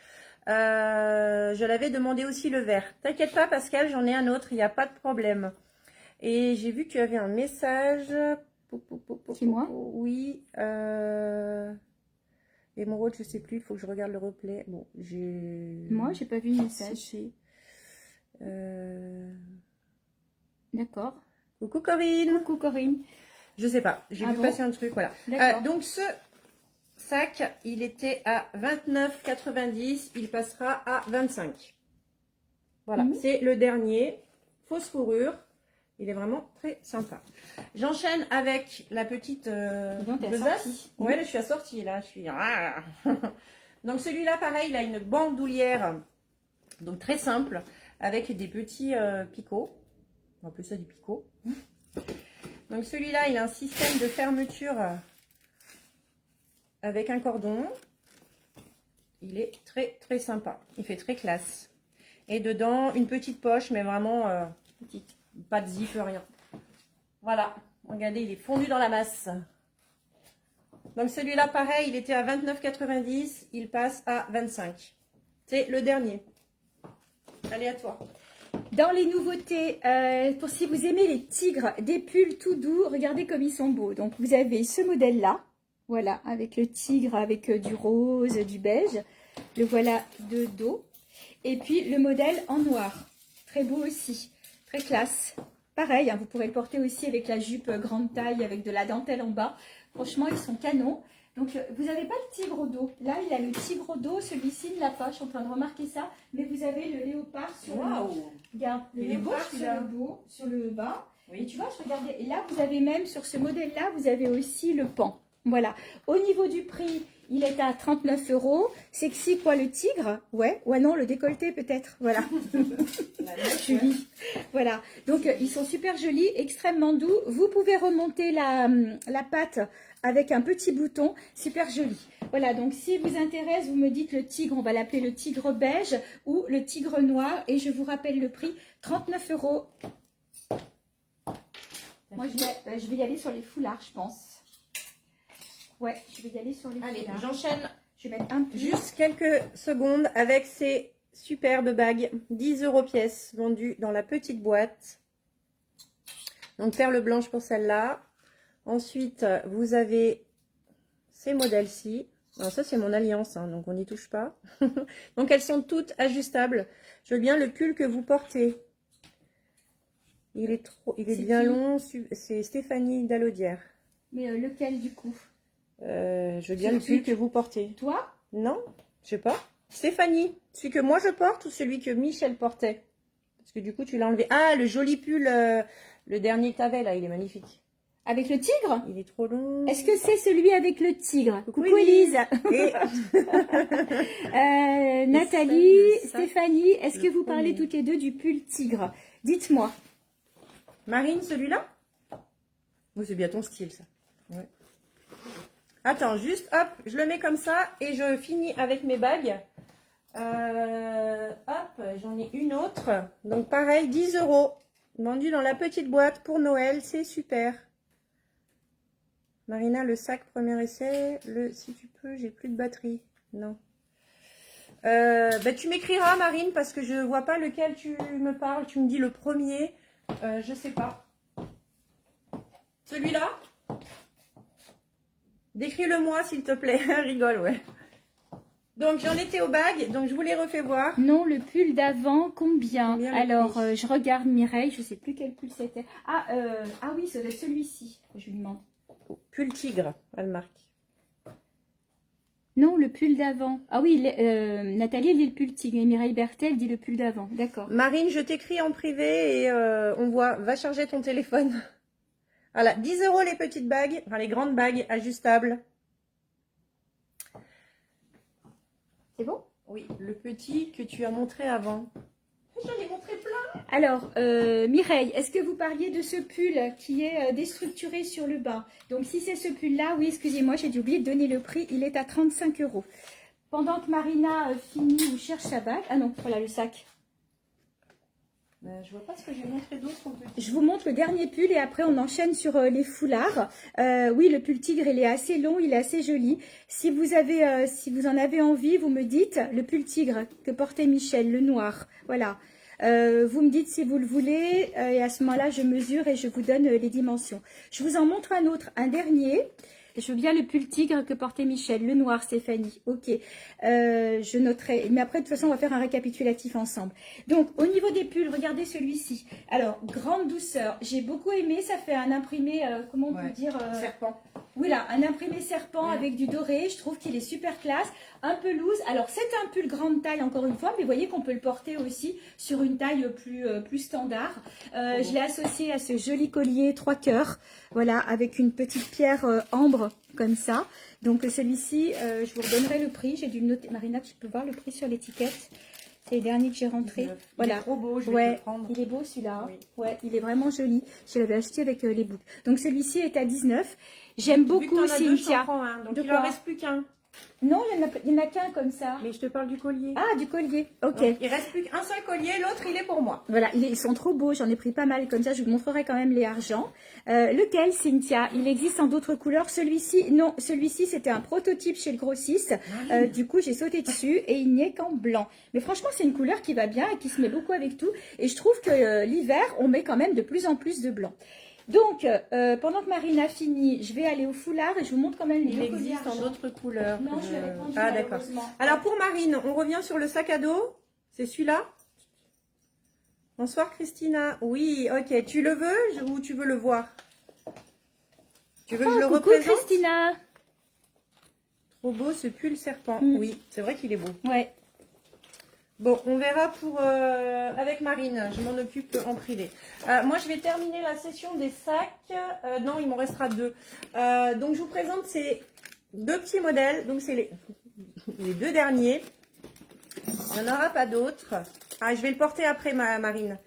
Je l'avais demandé aussi le vert. T'inquiète pas Pascal, j'en ai un autre, il n'y a pas de problème. Et j'ai vu que tu avais un message. C'est moi? Oui. Émeraude, je sais plus, il faut que je regarde le replay. Bon, j'ai... Moi, j'ai pas vu le message. Si. D'accord. Coucou Corinne. Coucou Corinne. Je sais pas, j'ai vu passer un truc, voilà. Donc ce sac, il était à 29,90, il passera à 25. Voilà, c'est le dernier, fausse fourrure. Il est vraiment très sympa. J'enchaîne avec la petite besace. Ouais, je suis assortie là. Je suis... Donc celui-là, pareil, il a une bandoulière, donc très simple, avec des petits picots. On appelle ça du picot. Donc celui-là, il a un système de fermeture avec un cordon. Il est très très sympa. Il fait très classe. Et dedans, une petite poche, mais vraiment petite. Pas de zip, rien. Voilà. Regardez, il est fondu dans la masse. Donc celui-là, pareil, il était à 29,90. Il passe à 25. C'est le dernier. Allez, à toi. Dans les nouveautés, pour si vous aimez les tigres, des pulls tout doux, regardez comme ils sont beaux. Donc vous avez ce modèle-là. Voilà, avec le tigre, avec du rose, du beige. Le voilà de dos. Et puis le modèle en noir. Très beau aussi. Très classe. Pareil, hein, vous pourrez le porter aussi avec la jupe grande taille, avec de la dentelle en bas. Franchement, ils sont canons. Donc, vous n'avez pas le tigre au dos. Là, il a le tigre au dos. Celui-ci ne l'a pas. Je suis en train de remarquer ça. Mais vous avez le léopard sur le dos. Regarde, le léopard sur le dos, sur le bas. Oui. Et tu vois, je regardais. Et là, vous avez même, sur ce modèle-là, vous avez aussi le pan. Voilà. Au niveau du prix, il est à 39 €. Sexy quoi, le tigre? Ouais. Ouais, non, le décolleté peut-être. Voilà. Joli. Voilà. Donc, ils sont super jolis, extrêmement doux. Vous pouvez remonter la patte avec un petit bouton. Super joli. Voilà. Donc, si vous intéresse, vous me dites le tigre. On va l'appeler le tigre beige ou le tigre noir. Et je vous rappelle le prix. 39 €. Moi, je vais y aller sur les foulards, je pense. Ouais, je vais y aller sur les foulards. Allez, j'enchaîne. Je vais mettre un peu. Juste quelques secondes avec ces superbes bagues. 10 € pièce, vendues dans la petite boîte. Donc, perle blanche pour celle-là. Ensuite, vous avez ces modèles-ci. Alors ça, c'est mon alliance, hein, donc on n'y touche pas. Donc, elles sont toutes ajustables. Je veux bien le pull que vous portez. Il est bien long. C'est Stéphanie Dalaudière. Mais lequel, du coup? Je veux bien le pull que vous portez. Toi? Non, je sais pas. Stéphanie, celui que moi je porte ou celui que Michel portait? Parce que du coup, tu l'as enlevé. Ah, le joli pull, le dernier que tu avais là, il est magnifique. Avec le tigre? Il est trop long. Est-ce que c'est celui avec le tigre? Coucou Élise. Et... Nathalie, Stéphanie, est-ce que vous parlez toutes les deux du pull tigre? Dites-moi. Marine, celui-là? Oui, c'est bien ton style, ça. Ouais. Attends, juste, hop, je le mets comme ça et je finis avec mes bagues. Hop, j'en ai une autre. Donc, pareil, 10 €. Vendu dans la petite boîte pour Noël, c'est super. Marina, le sac, premier essai. Si tu peux, j'ai plus de batterie. Non. Tu m'écriras, Marine, parce que je vois pas lequel tu me parles. Tu me dis le premier. Je sais pas. Celui-là? Décris-le-moi, s'il te plaît. Rigole, ouais. Donc, j'en étais aux bagues. Donc, je vous les refais voir. Non, le pull d'avant, combien alors, je regarde Mireille. Je sais plus quel pull c'était. Ah oui, c'est celui-ci. Je lui demande. Pull tigre, elle marque. Non, le pull d'avant. Ah oui, Nathalie, elle dit le pull tigre. Et Mireille Berthet, elle dit le pull d'avant. D'accord. Marine, je t'écris en privé et on voit. Va charger ton téléphone. Voilà, 10 € les petites bagues, enfin les grandes bagues ajustables. C'est bon? Oui, le petit que tu as montré avant. J'en ai montré plein. Alors, Mireille, est-ce que vous parliez de ce pull qui est déstructuré sur le bas? Donc, si c'est ce pull-là, oui, excusez-moi, j'ai oublié de donner le prix. Il est à 35 €. Pendant que Marina finit ou cherche sa bague. Ah non, voilà le sac. Je vois pas ce que j'ai montré d'autre. Je vous montre le dernier pull et après on enchaîne sur les foulards. Oui, le pull tigre, il est assez long, il est assez joli. Si vous en avez envie, vous me dites le pull tigre que portait Michel, le noir. Voilà. Vous me dites si vous le voulez et à ce moment-là, je mesure et je vous donne les dimensions. Je vous en montre un autre, un dernier. Je veux bien le pull tigre que portait Michel, le noir, Stéphanie. Ok, je noterai. Mais après, de toute façon, on va faire un récapitulatif ensemble. Donc, au niveau des pulls, regardez celui-ci. Alors, grande douceur. J'ai beaucoup aimé. Ça fait un imprimé, comment on peut dire serpent. Oui, là, un imprimé serpent avec du doré. Je trouve qu'il est super classe. Un peu loose. Alors, c'est un pull grande taille, encore une fois. Mais vous voyez qu'on peut le porter aussi sur une taille plus standard. Je l'ai associé à ce joli collier 3 cœurs. Voilà, avec une petite pierre ambre comme ça. Donc, celui-ci, je vous redonnerai le prix. J'ai dû le noter. Marina, tu peux voir le prix sur l'étiquette. C'est les derniers que j'ai rentrés. Voilà. Il est trop beau, je vais le prendre. Il est beau celui-là. Oui. Ouais, il est vraiment joli. Je l'avais acheté avec les boucles. Donc celui-ci est à 19. J'aime beaucoup Cynthia. Donc de il quoi? en reste plus qu'un. Non, il n'y en a qu'un comme ça. Mais je te parle du collier. Ah, du collier. Ok. Donc, il reste plus qu'un seul collier, l'autre il est pour moi. Voilà, ils sont trop beaux. J'en ai pris pas mal comme ça. Je vous montrerai quand même les argents. Lequel, Cynthia? Il existe en d'autres couleurs. Celui-ci, non. Celui-ci, c'était un prototype chez le grossiste. Du coup, j'ai sauté dessus et il n'est qu'en blanc. Mais franchement, c'est une couleur qui va bien et qui se met beaucoup avec tout. Et je trouve que l'hiver, on met quand même de plus en plus de blanc. Donc, pendant que Marina finit, je vais aller au foulard et je vous montre quand même les Il existe en d'autres couleurs. Non, je l'avais pris. Ah, d'accord. Alors, pour Marine, on revient sur le sac à dos. C'est celui-là? Bonsoir, Christina. Oui, ok. Tu le veux ou tu veux le voir? Tu veux que je le représente? Christina. Trop beau ce pull serpent. Oui, c'est vrai qu'il est beau. Ouais. Bon, on verra pour avec Marine. Je m'en occupe en privé. Moi, je vais terminer la session des sacs. Non, il m'en restera 2. Donc, je vous présente ces 2 petits modèles. Donc, c'est les 2 derniers. Il n'y en aura pas d'autres. Ah, je vais le porter après, Marine.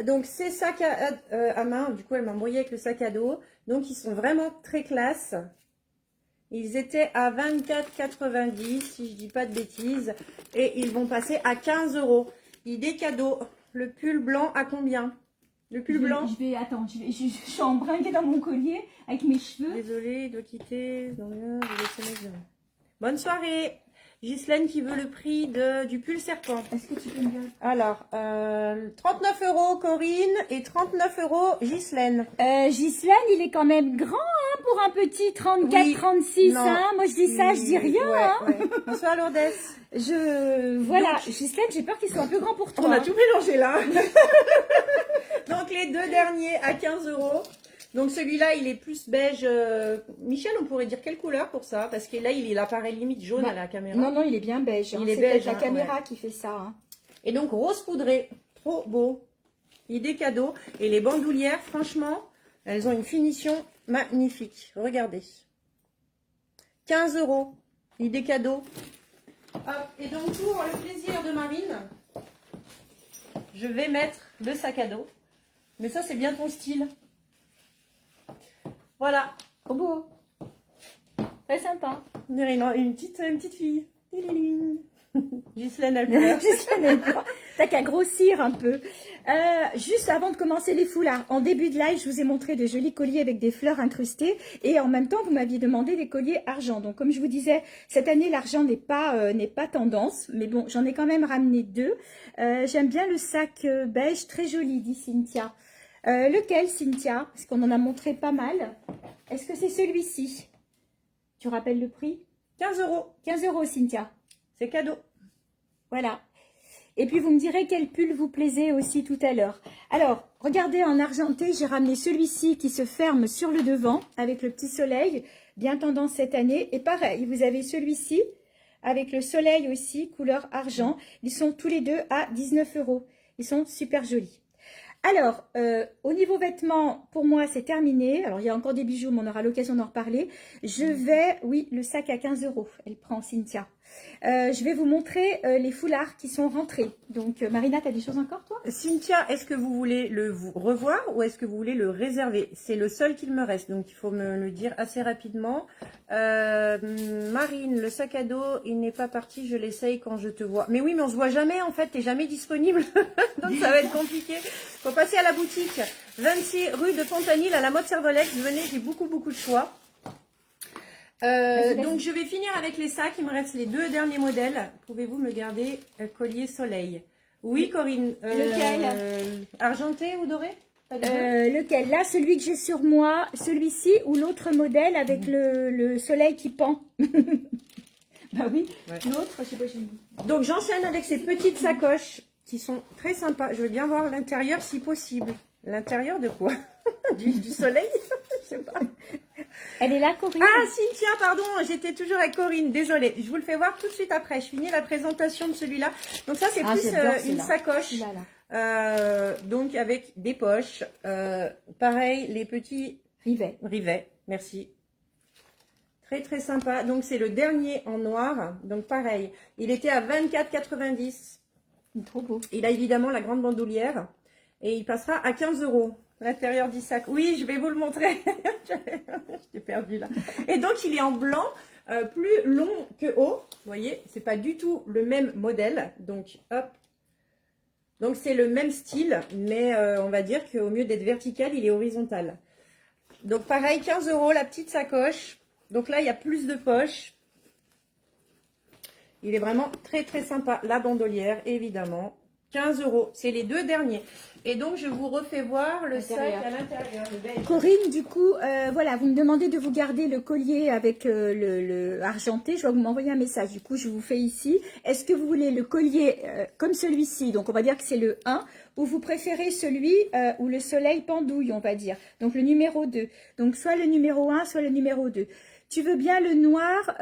Donc, ces sacs à main. Du coup, elle m'a embrouillé avec le sac à dos. Donc, ils sont vraiment très classe. Ils étaient à 24,90 si je dis pas de bêtises. Et ils vont passer à 15 €. Idée cadeau. Le pull blanc à combien? Le pull blanc? Attends, je suis embringuée dans mon collier avec mes cheveux. Désolée, il doit quitter. Bonne soirée. Ghislaine qui veut le prix du pull serpent. Est-ce que tu peux me dire? Alors, 39 € Corinne et 39 € Ghislaine. Ghislaine, il est quand même grand hein, pour un petit 34-36. Hein. Moi, je dis ça, je dis rien. Ouais, hein. ouais. Bonsoir Lourdes. Voilà, Ghislaine, j'ai peur qu'il soit un peu grand pour toi. On a hein. tout mélangé là. Donc les 2 derniers à 15 €. Donc celui-là, il est plus beige. Michel, on pourrait dire quelle couleur pour ça? Parce que là, il apparaît limite jaune à la caméra. Non, il est bien beige. Il est c'est beige, peut-être la hein, caméra qui fait ça. Hein. Et donc rose poudré. Trop beau. Idée cadeau. Et les bandoulières, franchement, elles ont une finition magnifique. Regardez. 15 €. Idée cadeau. Hop. Et donc pour le plaisir de Marine, je vais mettre le sac à dos. Mais ça, c'est bien ton style. Voilà. Trop beau. Très sympa. On dirait une petite fille. Ghislaine, elle pleure. T'as qu'à grossir un peu. Juste avant de commencer les foulards, en début de live, je vous ai montré de jolis colliers avec des fleurs incrustées. Et en même temps, vous m'aviez demandé des colliers argent. Donc, comme je vous disais, cette année, l'argent n'est pas tendance. Mais bon, j'en ai quand même ramené 2. J'aime bien le sac beige, très joli, dit Cynthia. Lequel, Cynthia? Parce qu'on en a montré pas mal. Est-ce que c'est celui-ci? Tu rappelles le prix? 15 €. 15 €, Cynthia. C'est cadeau. Voilà. Et puis, vous me direz quel pull vous plaisait aussi tout à l'heure. Alors, regardez, en argenté, j'ai ramené celui-ci qui se ferme sur le devant avec le petit soleil. Bien tendance cette année. Et pareil, vous avez celui-ci avec le soleil aussi, couleur argent. Ils sont tous les deux à 19 €. Ils sont super jolis. Alors, au niveau vêtements, pour moi, c'est terminé. Alors, il y a encore des bijoux, mais on aura l'occasion d'en reparler. Oui, le sac à 15 €. Elle prend, Cynthia. Je vais vous montrer les foulards qui sont rentrés. Donc, Marina, tu as des choses encore, toi? Cynthia, est-ce que vous voulez revoir ou est-ce que vous voulez le réserver? C'est le seul qu'il me reste, donc il faut me le dire assez rapidement. Marine, le sac à dos, il n'est pas parti, je l'essaye quand je te vois. Mais oui, mais on se voit jamais en fait, t'es jamais disponible, donc ça va être compliqué. Faut passer à la boutique, 26 rue de Fontanille à la mode Cervolex. Venez, j'ai beaucoup de choix. Donc je vais finir avec les sacs, il me reste les 2 derniers modèles. Pouvez-vous me garder collier soleil? Oui, Corinne. Lequel? Argenté ou doré? Lequel? Là, celui que j'ai sur moi, celui-ci ou l'autre modèle avec le soleil qui pend. Bah oui, ouais. L'autre, je sais pas. Donc j'enchaîne avec ces petites sacoches qui sont très sympas. Je veux bien voir l'intérieur si possible. L'intérieur de quoi? du soleil? Je sais pas. Elle est là, Corinne? Ah, Cynthia, pardon, j'étais toujours avec Corinne, désolée. Je vous le fais voir tout de suite après. Je finis la présentation de celui-là. Donc ça, c'est plus une sacoche. Donc avec des poches. Pareil, les petits rivets. Merci. Très sympa. Donc c'est le dernier en noir. Donc pareil, il était à 24,90. Trop beau. Il a évidemment la grande bandoulière. Et il passera à 15 €. L'intérieur du sac. Oui, je vais vous le montrer. Je t'ai perdu là. Et donc, il est en blanc, plus long que haut. Vous voyez, c'est pas du tout le même modèle. Donc, hop. Donc, c'est le même style, mais on va dire qu'au mieux d'être vertical, il est horizontal. Donc, pareil, 15 € la petite sacoche. Donc là, il y a plus de poches. Il est vraiment très sympa. La bandolière, évidemment. 15 €. C'est les 2 derniers. Et donc, je vous refais voir le sac à l'intérieur. Corinne, du coup, voilà, vous me demandez de vous garder le collier avec le argenté. Je vois que vous m'envoyez un message. Du coup, je vous fais ici. Est-ce que vous voulez le collier comme celui-ci? Donc, on va dire que c'est le 1. Ou vous préférez celui où le soleil pendouille, on va dire. Donc, le numéro 2. Donc, soit le numéro 1, soit le numéro 2. Tu veux bien le noir?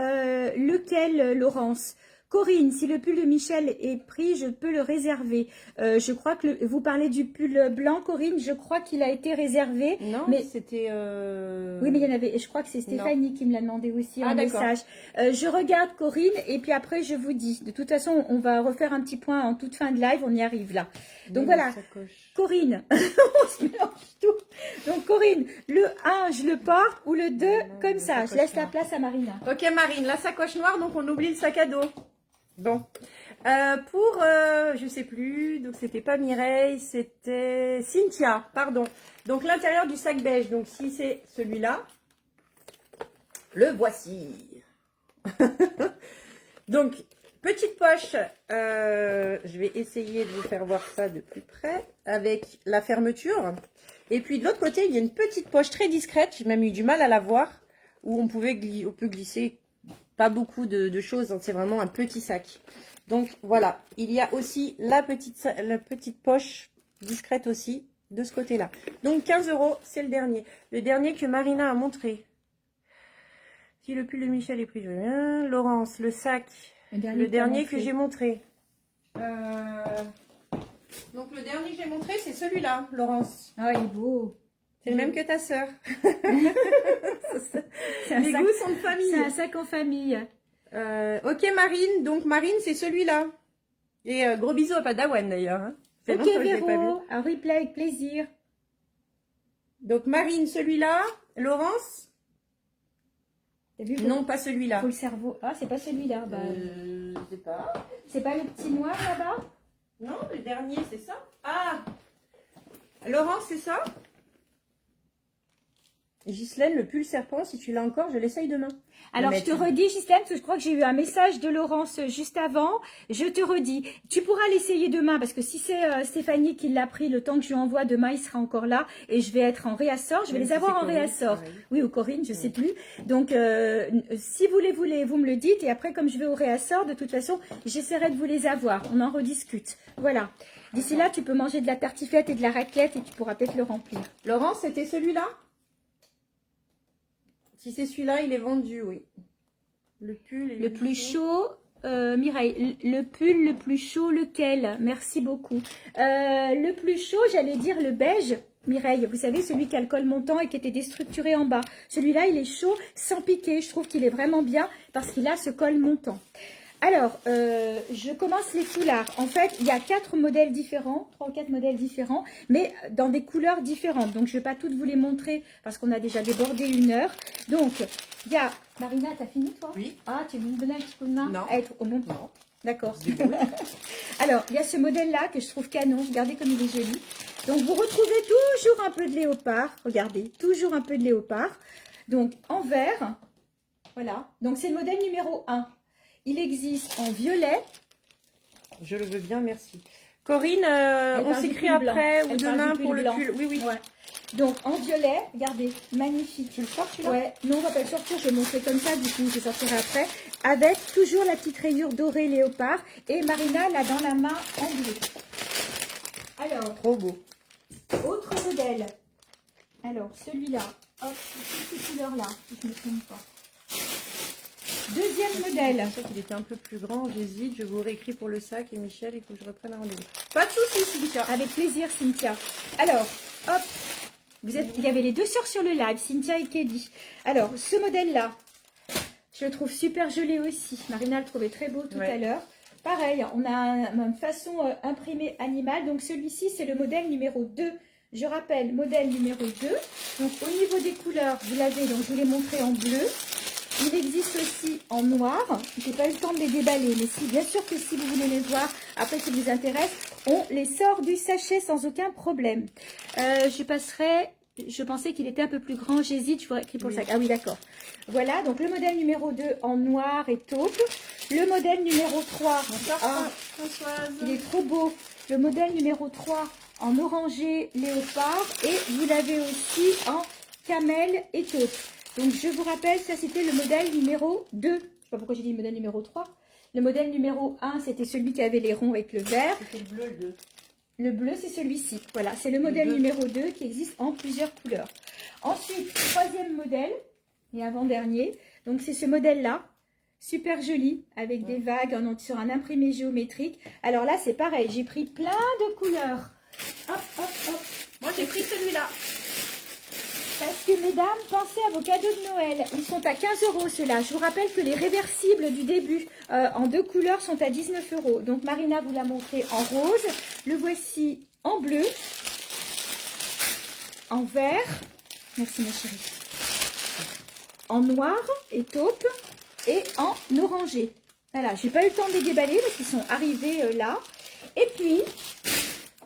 Lequel, Laurence? Corinne, si le pull de Michel est pris, je peux le réserver. Je crois que vous parlez du pull blanc, Corinne. Je crois qu'il a été réservé. Non, mais c'était... Oui, mais il y en avait... Je crois que c'est Stéphanie qui me l'a demandé aussi en message. Je regarde, Corinne, et puis après, je vous dis. De toute façon, on va refaire un petit point en toute fin de live. On y arrive là. Donc voilà, Corinne. On se mélange tout. Donc Corinne, le 1, je le porte, ou le 2, comme ça. Je laisse la place à Marina. Ok, Marine, la sacoche noire, donc on oublie le sac à dos. Bon, je sais plus, donc c'était pas Mireille, c'était Cynthia, pardon. Donc l'intérieur du sac beige, donc si c'est celui-là, le voici. Donc, petite poche, je vais essayer de vous faire voir ça de plus près, avec la fermeture. Et puis de l'autre côté, il y a une petite poche très discrète, j'ai même eu du mal à la voir, où on peut glisser pas beaucoup de choses, c'est vraiment un petit sac. Donc voilà, il y a aussi la petite poche discrète aussi de ce côté-là. Donc 15 €, c'est le dernier. Le dernier que Marina a montré. Si le pull de Michel est pris, je viens. Laurence, le sac, le dernier que j'ai montré. Donc le dernier que j'ai montré, c'est celui-là, Laurence. Ah, il est beau. C'est le même que ta sœur. Les goûts sont de famille. C'est un sac en famille. Ok Marine, donc Marine c'est celui-là. Et gros bisous à Padawan d'ailleurs. Hein. Ok Véro, un replay avec plaisir. Donc Marine celui-là, Laurence. T'as vu, non pas celui-là. Pour le cerveau. Ah c'est pas celui-là. Bah, je sais pas. C'est pas le petit noir là-bas? Non, le dernier c'est ça. Ah Laurence c'est ça. Ghislaine, le pull serpent, si tu l'as encore, je l'essaye demain. Alors, je te redis, Ghislaine, parce que je crois que j'ai eu un message de Laurence juste avant. Je te redis, tu pourras l'essayer demain, parce que si c'est Stéphanie qui l'a pris, le temps que je lui envoie, demain, il sera encore là. Et je vais être en réassort. Je vais les avoir en réassort. Oui, ou Corinne, je sais plus. Donc, si vous les voulez, vous me le dites. Et après, comme je vais au réassort, de toute façon, j'essaierai de vous les avoir. On en rediscute. Voilà. D'ici là, tu peux manger de la tartiflette et de la raclette et tu pourras peut-être le remplir. Laurence, c'était celui-là? Si c'est celui-là, il est vendu, oui. Le pull est le plus chaud, Mireille, le pull le plus chaud, lequel? Merci beaucoup. Le plus chaud, j'allais dire le beige, Mireille. Vous savez, celui qui a le col montant et qui était déstructuré en bas. Celui-là, il est chaud sans piquer. Je trouve qu'il est vraiment bien parce qu'il a ce col montant. Alors, je commence les foulards. En fait, il y a 4 modèles différents, 3 ou 4 modèles différents, mais dans des couleurs différentes. Donc, je ne vais pas toutes vous les montrer parce qu'on a déjà débordé 1 heure. Donc, il y a... Marina, t'as fini toi? Oui. Ah, tu veux me donner un petit coup de main? Non. Oh, non. Non. D'accord. Se débrouille. Alors, il y a ce modèle-là que je trouve canon. Regardez comme il est joli. Donc, vous retrouvez toujours un peu de léopard. Regardez, toujours un peu de léopard. Donc, en vert. Voilà. Donc, c'est le modèle numéro 1. Il existe en violet. Je le veux bien, merci. Corinne, Elle on parle du s'écrit pull blanc. après ou Elle parle demain du pull pour le blanc. pull. Oui, oui. Ouais. Donc, en violet, regardez, magnifique. Tu le sors, celui-là? Ouais, non, on va pas le sortir, je vais le montrer comme ça, du coup, je sortirai après. Avec toujours la petite rayure dorée léopard. Et Marina l'a dans la main en bleu. Alors, Trop beau. autre modèle. Alors, celui-là. Hop, ces couleurs-là, si je ne me trompe pas. Deuxième modèle. Je sais qu'il était un peu plus grand, j'hésite. Je vous réécris pour le sac et Michel, il faut que je reprenne un rendez-vous. Pas de soucis, Cynthia. Avec plaisir, Cynthia. Alors, hop. Il y avait les 2 sœurs sur le live, Cynthia et Kelly. Alors, ce modèle-là, je le trouve super joli aussi. Marina le trouvait très beau tout à l'heure. Pareil, on a une façon imprimée animale. Donc, celui-ci, c'est le modèle numéro 2. Je rappelle, modèle numéro 2. Donc, au niveau des couleurs, vous l'avez, donc je vous l'ai montré en bleu. Il existe aussi en noir. Je n'ai pas eu le temps de les déballer, mais si, bien sûr que si vous voulez les voir, après si vous intéresse, on les sort du sachet sans aucun problème. Je passerai, je pensais qu'il était un peu plus grand, j'hésite, je vous écrit pour le sac. Ah oui, d'accord. Voilà, donc le modèle numéro 2 en noir et taupe. Le modèle numéro 3, Françoise. il est trop beau. Le modèle numéro 3 en orangé léopard et vous l'avez aussi en camel et taupe. Donc, je vous rappelle, ça, c'était le modèle numéro 2. Je ne sais pas pourquoi j'ai dit le modèle numéro 3. Le modèle numéro 1, c'était celui qui avait les ronds avec le vert. C'était le bleu, le 2. Le bleu, c'est celui-ci. Voilà, c'est le modèle numéro 2 qui existe en plusieurs couleurs. Ensuite, troisième modèle, et avant-dernier. Donc, c'est ce modèle-là. Super joli, avec des vagues sur un imprimé géométrique. Alors là, c'est pareil, j'ai pris plein de couleurs. Hop, hop, hop. Moi, j'ai pris celui-là. Parce que mesdames, pensez à vos cadeaux de Noël. Ils sont à 15 € ceux-là. Je vous rappelle que les réversibles du début en 2 couleurs sont à 19 €. Donc Marina vous l'a montré en rose. Le voici en bleu, en vert. Merci ma chérie. En noir et taupe et en orangé. Voilà, je n'ai pas eu le temps de les déballer parce qu'ils sont arrivés là. Et puis,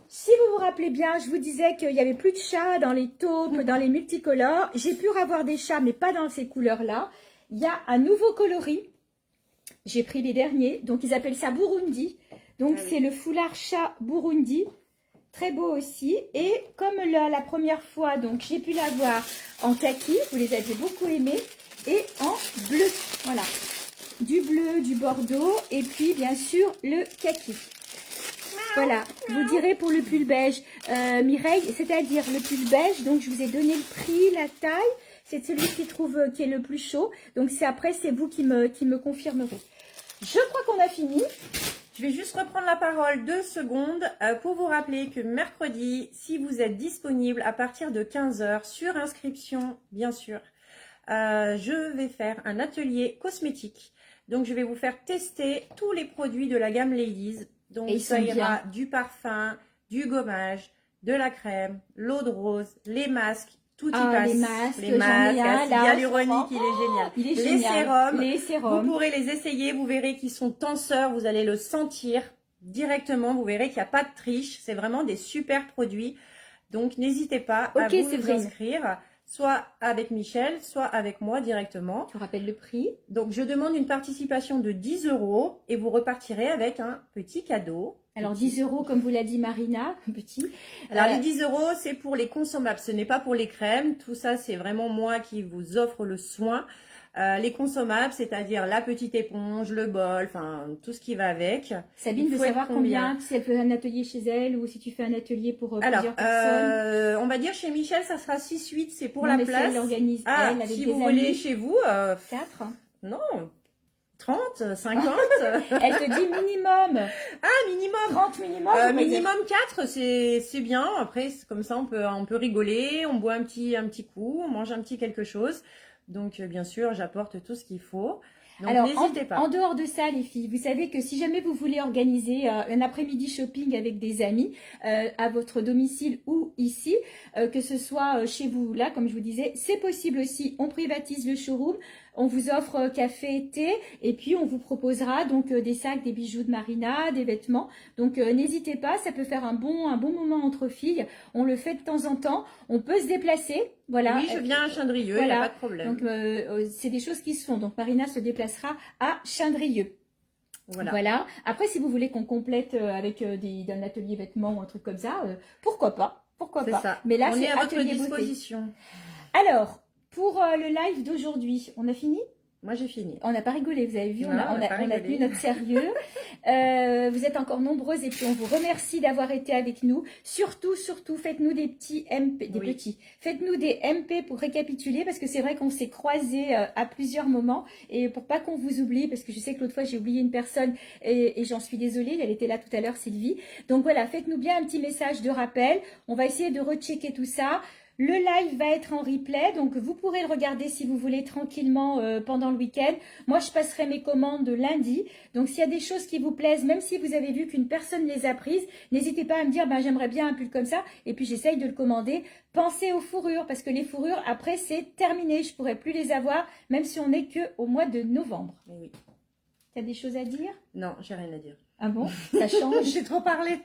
si vous vous rappelez bien, je vous disais qu'il n'y avait plus de chats dans les taupes, dans les multicolores. J'ai pu avoir des chats, mais pas dans ces couleurs-là. Il y a un nouveau coloris. J'ai pris les derniers. Donc, ils appellent ça Burundi. Donc, c'est le foulard chat Burundi. Très beau aussi. Et comme la première fois, donc j'ai pu l'avoir en kaki. Vous les aviez beaucoup aimés. Et en bleu. Voilà. Du bleu, du bordeaux. Et puis, bien sûr, le kaki. Voilà, vous direz pour le pull beige, Mireille, c'est-à-dire le pull beige, donc je vous ai donné le prix, la taille, c'est celui qui est le plus chaud, donc après c'est vous qui me confirmerez. Je crois qu'on a fini. Je vais juste reprendre la parole 2 secondes pour vous rappeler que mercredi, si vous êtes disponible à partir de 15 h sur inscription, bien sûr, je vais faire un atelier cosmétique. Donc, je vais vous faire tester tous les produits de la gamme Ladies. Donc, ça ira du parfum, du gommage, de la crème, l'eau de rose, les masques, tout y passe. Les masques, hyaluronique, il est génial. Il est génial. Les sérums, vous pourrez les essayer, vous verrez qu'ils sont tenseurs, vous allez le sentir directement, vous verrez qu'il n'y a pas de triche, c'est vraiment des super produits. Donc, n'hésitez pas à vous inscrire, soit avec Michel, soit avec moi directement. Je vous rappelle le prix. Donc, je demande une participation de 10 € et vous repartirez avec un petit cadeau. Alors, 10 €, comme vous l'a dit Marina, petit. Alors, les 10 €, c'est pour les consommables. Ce n'est pas pour les crèmes. Tout ça, c'est vraiment moi qui vous offre le soin. Les consommables, c'est-à-dire la petite éponge, le bol, enfin, tout ce qui va avec. Sabine veut savoir combien, si elle fait un atelier chez elle ou si tu fais un atelier pour plusieurs personnes. On va dire chez Michel, ça sera 6-8, c'est pour la place. Elle organise, elle, avec si des vous amis. voulez chez vous, 4. Non, 30, 50. Elle te dit minimum. Ah, minimum. 30 minimum. Minimum 4, c'est bien. Après, comme ça, on peut rigoler, on boit un petit coup, on mange un petit quelque chose. Donc, bien sûr, j'apporte tout ce qu'il faut. Donc Alors, n'hésitez pas. en dehors de ça, les filles, vous savez que si jamais vous voulez organiser un après-midi shopping avec des amis à votre domicile ou ici, que ce soit chez vous là, comme je vous disais, c'est possible aussi. On privatise le showroom, on vous offre café, thé, et puis on vous proposera donc des sacs, des bijoux de Marina, des vêtements. Donc n'hésitez pas, ça peut faire un bon moment entre filles. On le fait de temps en temps. On peut se déplacer, voilà. Oui, je viens à Chindrieux, il n'y a pas de problème. Donc c'est des choses qui se font. Donc Marina se déplacera à Chindrieux. Voilà. Après, si vous voulez qu'on complète avec un atelier vêtements ou un truc comme ça, pourquoi pas? Pourquoi pas? Ça. Mais là, on est à votre atelier disposition. Beauté. Alors, pour le live d'aujourd'hui, on a fini? Moi, j'ai fini. On n'a pas rigolé, vous avez vu, Non, on a tenu notre sérieux. Vous êtes encore nombreuses et puis on vous remercie d'avoir été avec nous. Surtout, faites-nous des petits MP, faites-nous des MP pour récapituler parce que c'est vrai qu'on s'est croisés à plusieurs moments et pour pas qu'on vous oublie, parce que je sais que l'autre fois j'ai oublié une personne et j'en suis désolée, elle était là tout à l'heure, Sylvie. Donc voilà, faites-nous bien un petit message de rappel. On va essayer de rechecker tout ça. Le live va être en replay, donc vous pourrez le regarder si vous voulez tranquillement pendant le week-end. Moi, je passerai mes commandes lundi. Donc, s'il y a des choses qui vous plaisent, même si vous avez vu qu'une personne les a prises, n'hésitez pas à me dire, ben, j'aimerais bien un pull comme ça. Et puis, j'essaye de le commander. Pensez aux fourrures, parce que les fourrures, après, c'est terminé. Je ne pourrai plus les avoir, même si on n'est qu'au mois de novembre. Oui. Tu as des choses à dire? Non, j'ai rien à dire. Ah bon? Ça change. J'ai trop parlé.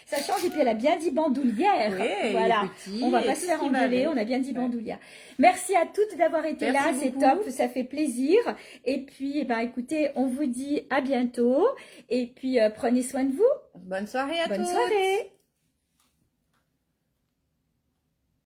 Ça change et puis elle a bien dit bandoulière. Oui, voilà. petit, On va pas se faire engueuler, on a bien dit bandoulière. Merci à toutes d'avoir été là, c'est top, ça fait plaisir. Et puis, eh ben, écoutez, on vous dit à bientôt. Et puis, prenez soin de vous. Bonne soirée à tous. Bonne soirée.